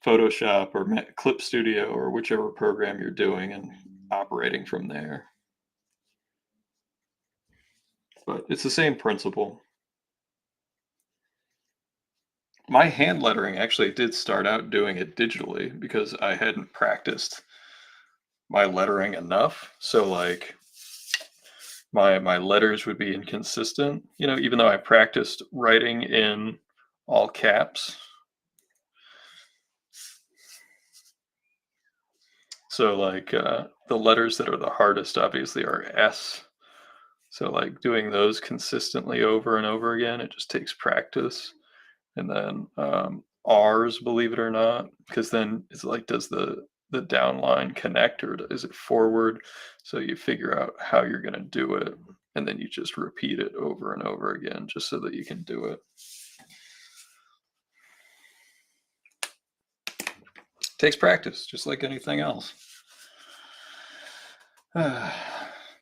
Photoshop or Clip Studio or whichever program you're doing and operating from there. But it's the same principle. My hand lettering actually did start out doing it digitally because I hadn't practiced my lettering enough. So like my letters would be inconsistent, even though I practiced writing in all caps. So like the letters that are the hardest obviously are S. So like doing those consistently over and over again, it just takes practice. And then R's, believe it or not, because then it's like, does the downline connect or is it forward? So you figure out how you're going to do it, and then you just repeat it over and over again, just so that you can do it. Takes practice, just like anything else.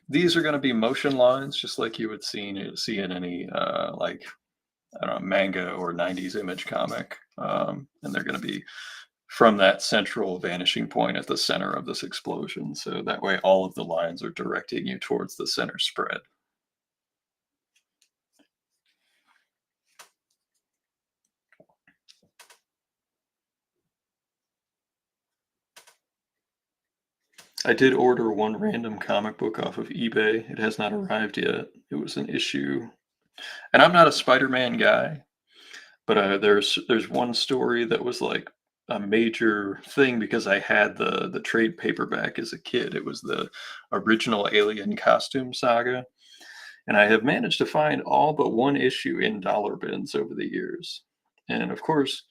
These are going to be motion lines, just like you would see in any like I don't know, manga or 90s image comic. And they're going to be from that central vanishing point at the center of this explosion. So that way all of the lines are directing you towards the center spread. I did order one random comic book off of eBay. It has not arrived yet. It was an issue. And I'm not a Spider-Man guy, but there's one story that was like a major thing because I had the trade paperback as a kid. It was the original Alien costume saga, and I have managed to find all but one issue in dollar bins over the years. And of course,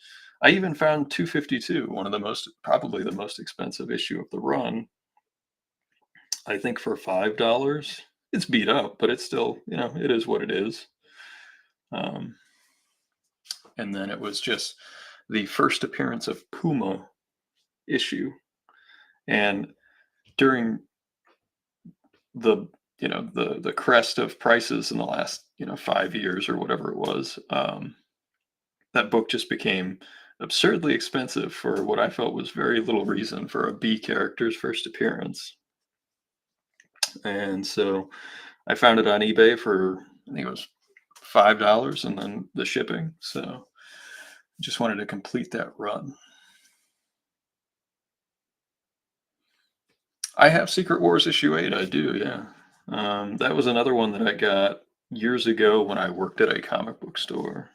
I even found 252, one of the probably the most expensive issue of the run. I think for $5. It's beat up, but it's still, it is what it is. Um, and then it was just the first appearance of Puma issue, and during the the crest of prices in the last 5 years or whatever it was, that book just became absurdly expensive for what I felt was very little reason for a B character's first appearance. And so I found it on eBay for, I think it was $5 and then the shipping. So just wanted to complete that run. I have Secret Wars issue 8. I do, yeah. That was another one that I got years ago when I worked at a comic book store.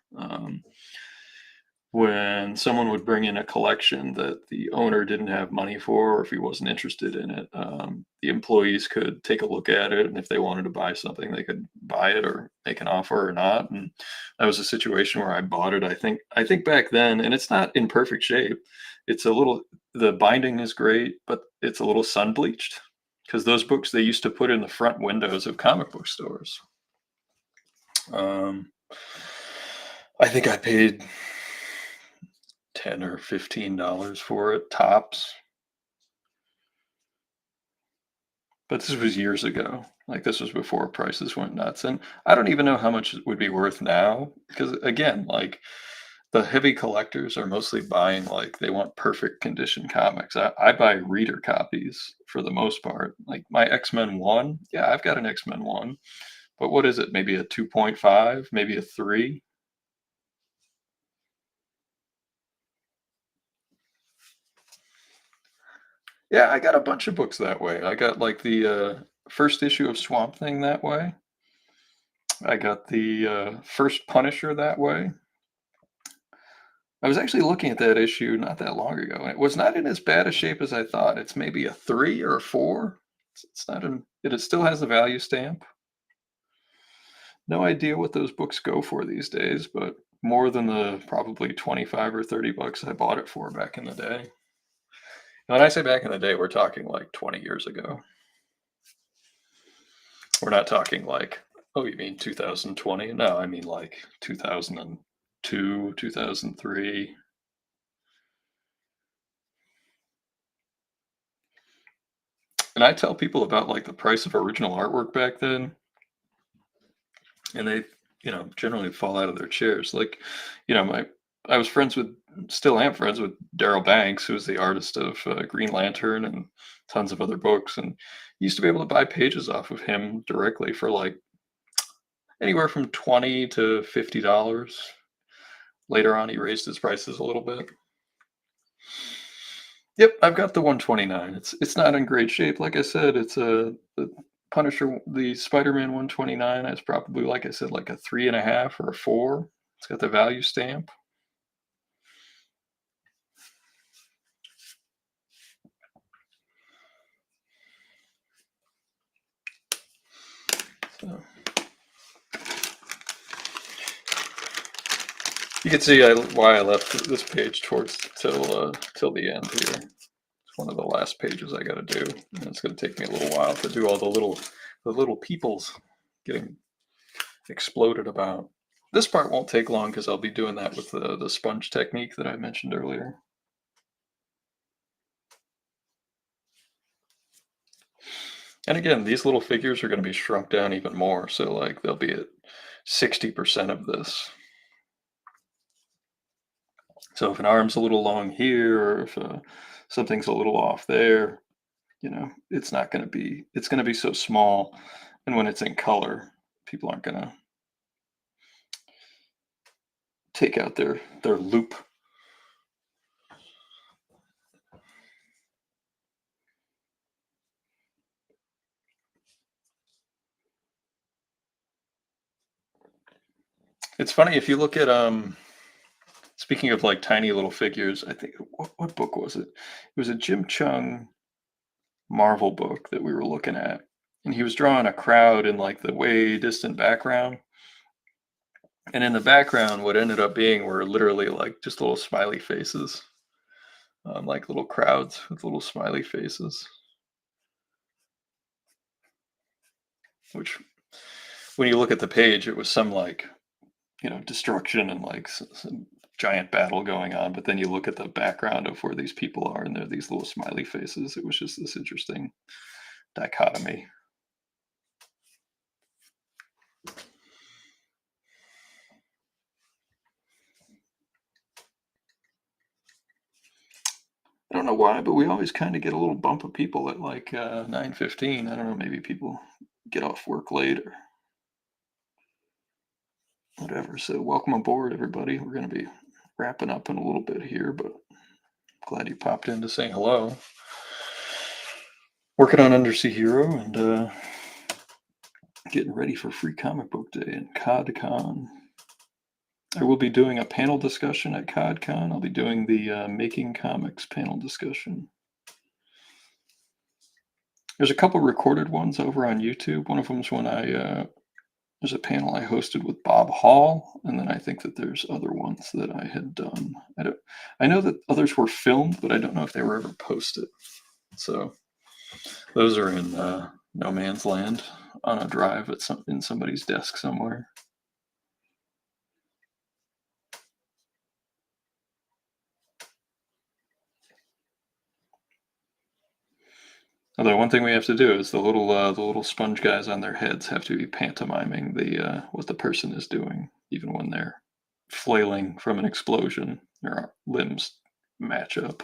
When someone would bring in a collection that the owner didn't have money for, or if he wasn't interested in it, the employees could take a look at it, and if they wanted to buy something, they could buy it or make an offer or not. And that was a situation where I bought it. I think back then, and it's not in perfect shape. It's a little the binding is great, but it's a little sun bleached because those books they used to put in the front windows of comic book stores. Um, I think I paid 10 or $15 for it tops, but this was years ago. Like this was before prices went nuts, and I don't even know how much it would be worth now because again, like the heavy collectors are mostly buying like they want perfect condition comics. I buy reader copies for the most part. Like my X-Men 1, yeah, I've got an X-Men 1, but what is it? Maybe a 2.5, maybe a 3. Yeah, I got a bunch of books that way. I got like the first issue of Swamp Thing that way. I got the first Punisher that way. I was actually looking at that issue not that long ago, and it was not in as bad a shape as I thought. It's maybe a 3 or a 4. It's not in it still has the value stamp. No idea what those books go for these days, but more than the probably 25 or $30 I bought it for back in the day. When I say back in the day, we're talking like 20 years ago. We're not talking like, oh, you mean 2020? No, I mean like 2002, 2003. And I tell people about like the price of original artwork back then, and they, generally fall out of their chairs. Like, my I was friends with, still am friends with Daryl Banks, who was the artist of Green Lantern and tons of other books, and used to be able to buy pages off of him directly for like anywhere from 20 to $50. Later on, he raised his prices a little bit. Yep, I've got the 129. It's not in great shape. Like I said, it's the Punisher, the Spider-Man 129 is probably, like I said, like a 3.5 or a 4. It's got the value stamp. So you can see why I left this page towards till the end here. It's one of the last pages I got to do, and it's going to take me a little while to do all the little peoples getting exploded about. This part won't take long because I'll be doing that with the sponge technique that I mentioned earlier. And again, these little figures are going to be shrunk down even more. So like they'll be at 60% of this. So if an arm's a little long here, or if something's a little off there, it's going to be so small. And when it's in color, people aren't going to take out their loop. It's funny if you look at speaking of like tiny little figures, I think what book was it? It was a Jim Chung Marvel book that we were looking at, and he was drawing a crowd in like the way distant background. And in the background, what ended up being were literally like just little smiley faces, like little crowds with little smiley faces. Which, when you look at the page, it was some like destruction and like some giant battle going on. But then you look at the background of where these people are, and they're these little smiley faces. It was just this interesting dichotomy. I don't know why, but we always kind of get a little bump of people at like 9:15. I don't know, maybe people get off work late or whatever. So welcome aboard, everybody. We're going to be wrapping up in a little bit here, but glad you popped in to say hello. Working on Undersea Hero, and Getting ready for Free Comic Book Day and Cod Con. I will be doing a panel discussion at Cod Con. I'll be doing the Making Comics panel discussion. There's a couple recorded ones over on YouTube. One of them is when there's a panel I hosted with Bob Hall, and then I think that there's other ones that I had done. I know that others were filmed, but I don't know if they were ever posted. So those are in no man's land on a drive in somebody's desk somewhere. Although one thing we have to do is the little sponge guys on their heads have to be pantomiming what the person is doing, even when they're flailing from an explosion. Their limbs match up.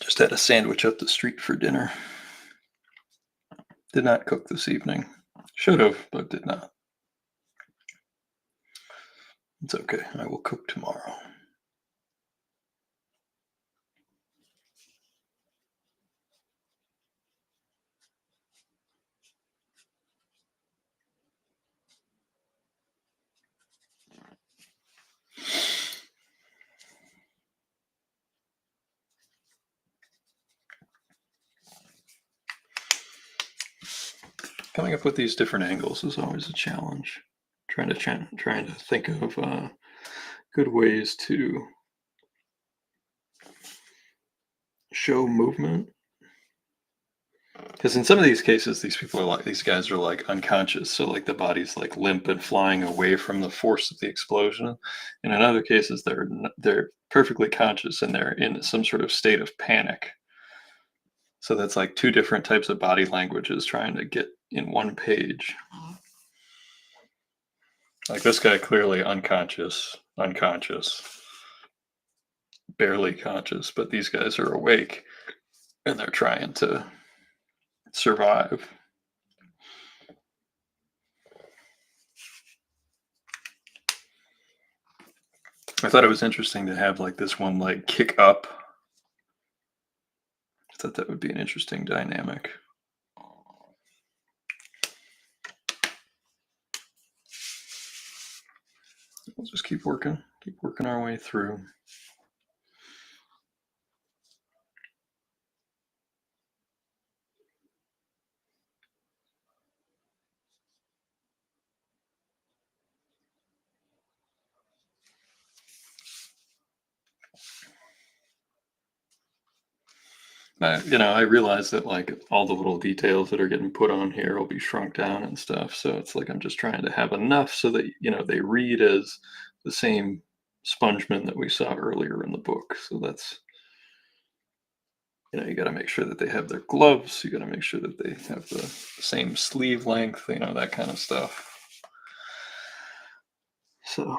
Just had a sandwich up the street for dinner. Did not cook this evening. Should have, but did not. It's okay. I will cook tomorrow. Coming up with these different angles is always a challenge. Trying to think of good ways to show movement. Because in some of these cases, these guys are like unconscious, so like the body's like limp and flying away from the force of the explosion. And in other cases, they're perfectly conscious and they're in some sort of state of panic. So that's like two different types of body languages trying to get in one page. Like this guy clearly unconscious, barely conscious, but these guys are awake and they're trying to survive. I thought it was interesting to have like this one leg kick up. I thought that would be an interesting dynamic. We'll just keep working our way through. I realize that like all the little details that are getting put on here will be shrunk down and stuff. So it's like I'm just trying to have enough so that they read as the same spongeman that we saw earlier in the book. So that's you got to make sure that they have their gloves. You got to make sure that they have the same sleeve length. That kind of stuff. So.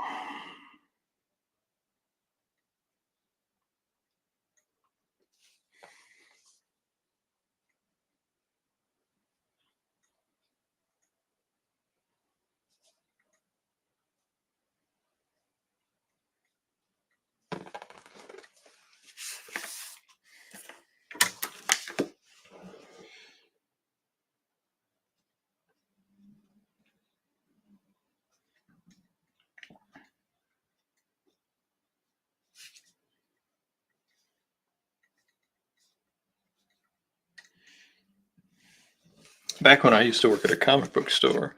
Back when I used to work at a comic book store,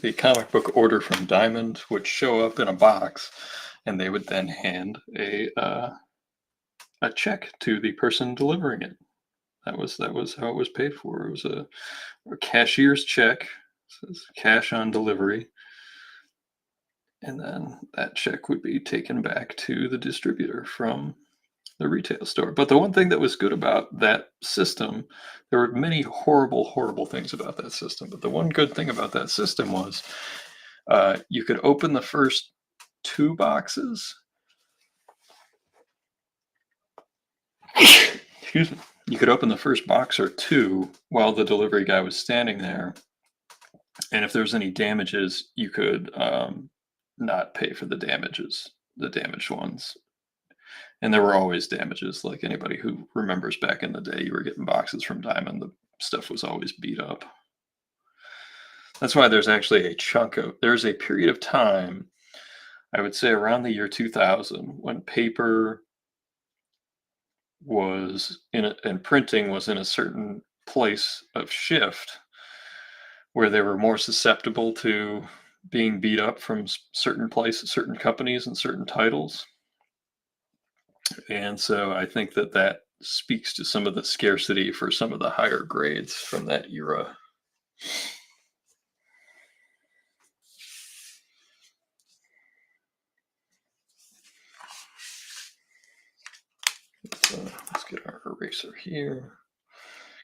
the comic book order from Diamond would show up in a box, and they would then hand a check to the person delivering it. That was how it was paid for. It was a cashier's check, it says cash on delivery, and then that check would be taken back to the distributor from the retail store. But the one thing that was good about that system, there were many horrible things about that system, but the one good thing about that system was you could open the first 2 boxes Excuse me. You could open the first box or two while the delivery guy was standing there, and if there's any damages, you could not pay for the damages, the damaged ones. And there were always damages. Like anybody who remembers back in the day, you were getting boxes from Diamond. The stuff was always beat up. That's why there's actually there's a period of time, I would say around the year 2000, when paper was and printing was in a certain place of shift where they were more susceptible to being beat up from certain places, certain companies, and certain titles. And so I think that speaks to some of the scarcity for some of the higher grades from that era. Let's get our eraser here.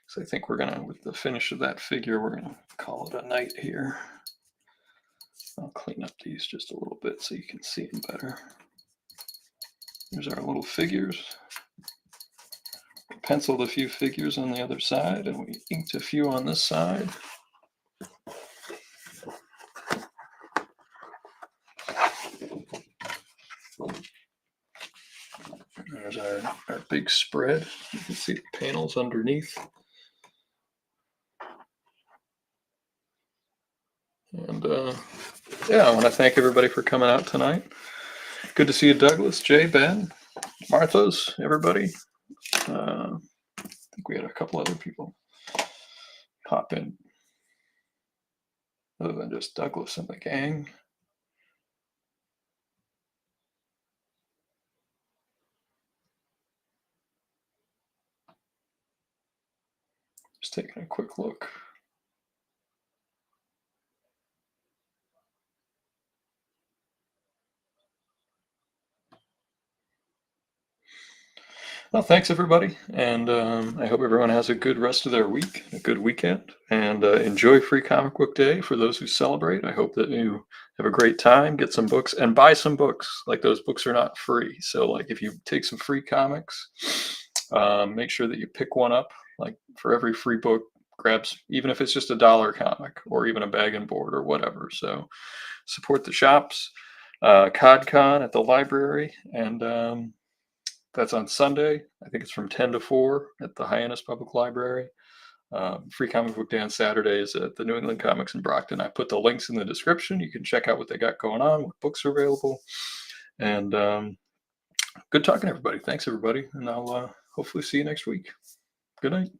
So I think we're gonna, with the finish of that figure, we're gonna call it a night here. I'll clean up these just a little bit so you can see them better. Here's our little figures. We penciled a few figures on the other side, and we inked a few on this side. There's our big spread. You can see the panels underneath. And yeah, I want to thank everybody for coming out tonight. Good to see you, Douglas, Jay, Ben, Martha's, everybody. I think we had a couple other people pop in other than just Douglas and the gang. Just taking a quick look. Well, thanks everybody, and I hope everyone has a good rest of their week, a good weekend, and enjoy Free Comic Book Day for those who celebrate. I hope that you have a great time, get some books, and buy some books. Like, those books are not free, so like if you take some free comics, make sure that you pick one up. Like, for every free book, grabs, even if it's just $1 comic or even a bag and board or whatever. So support the shops. Cod Con at the library, and that's on Sunday. I think it's from 10 to 4 at the Hyannis Public Library. Free Comic Book Day on Saturdays at the New England Comics in Brockton. I put the links in the description. You can check out what they got going on, what books are available. And good talking to everybody. Thanks, everybody. And I'll hopefully see you next week. Good night.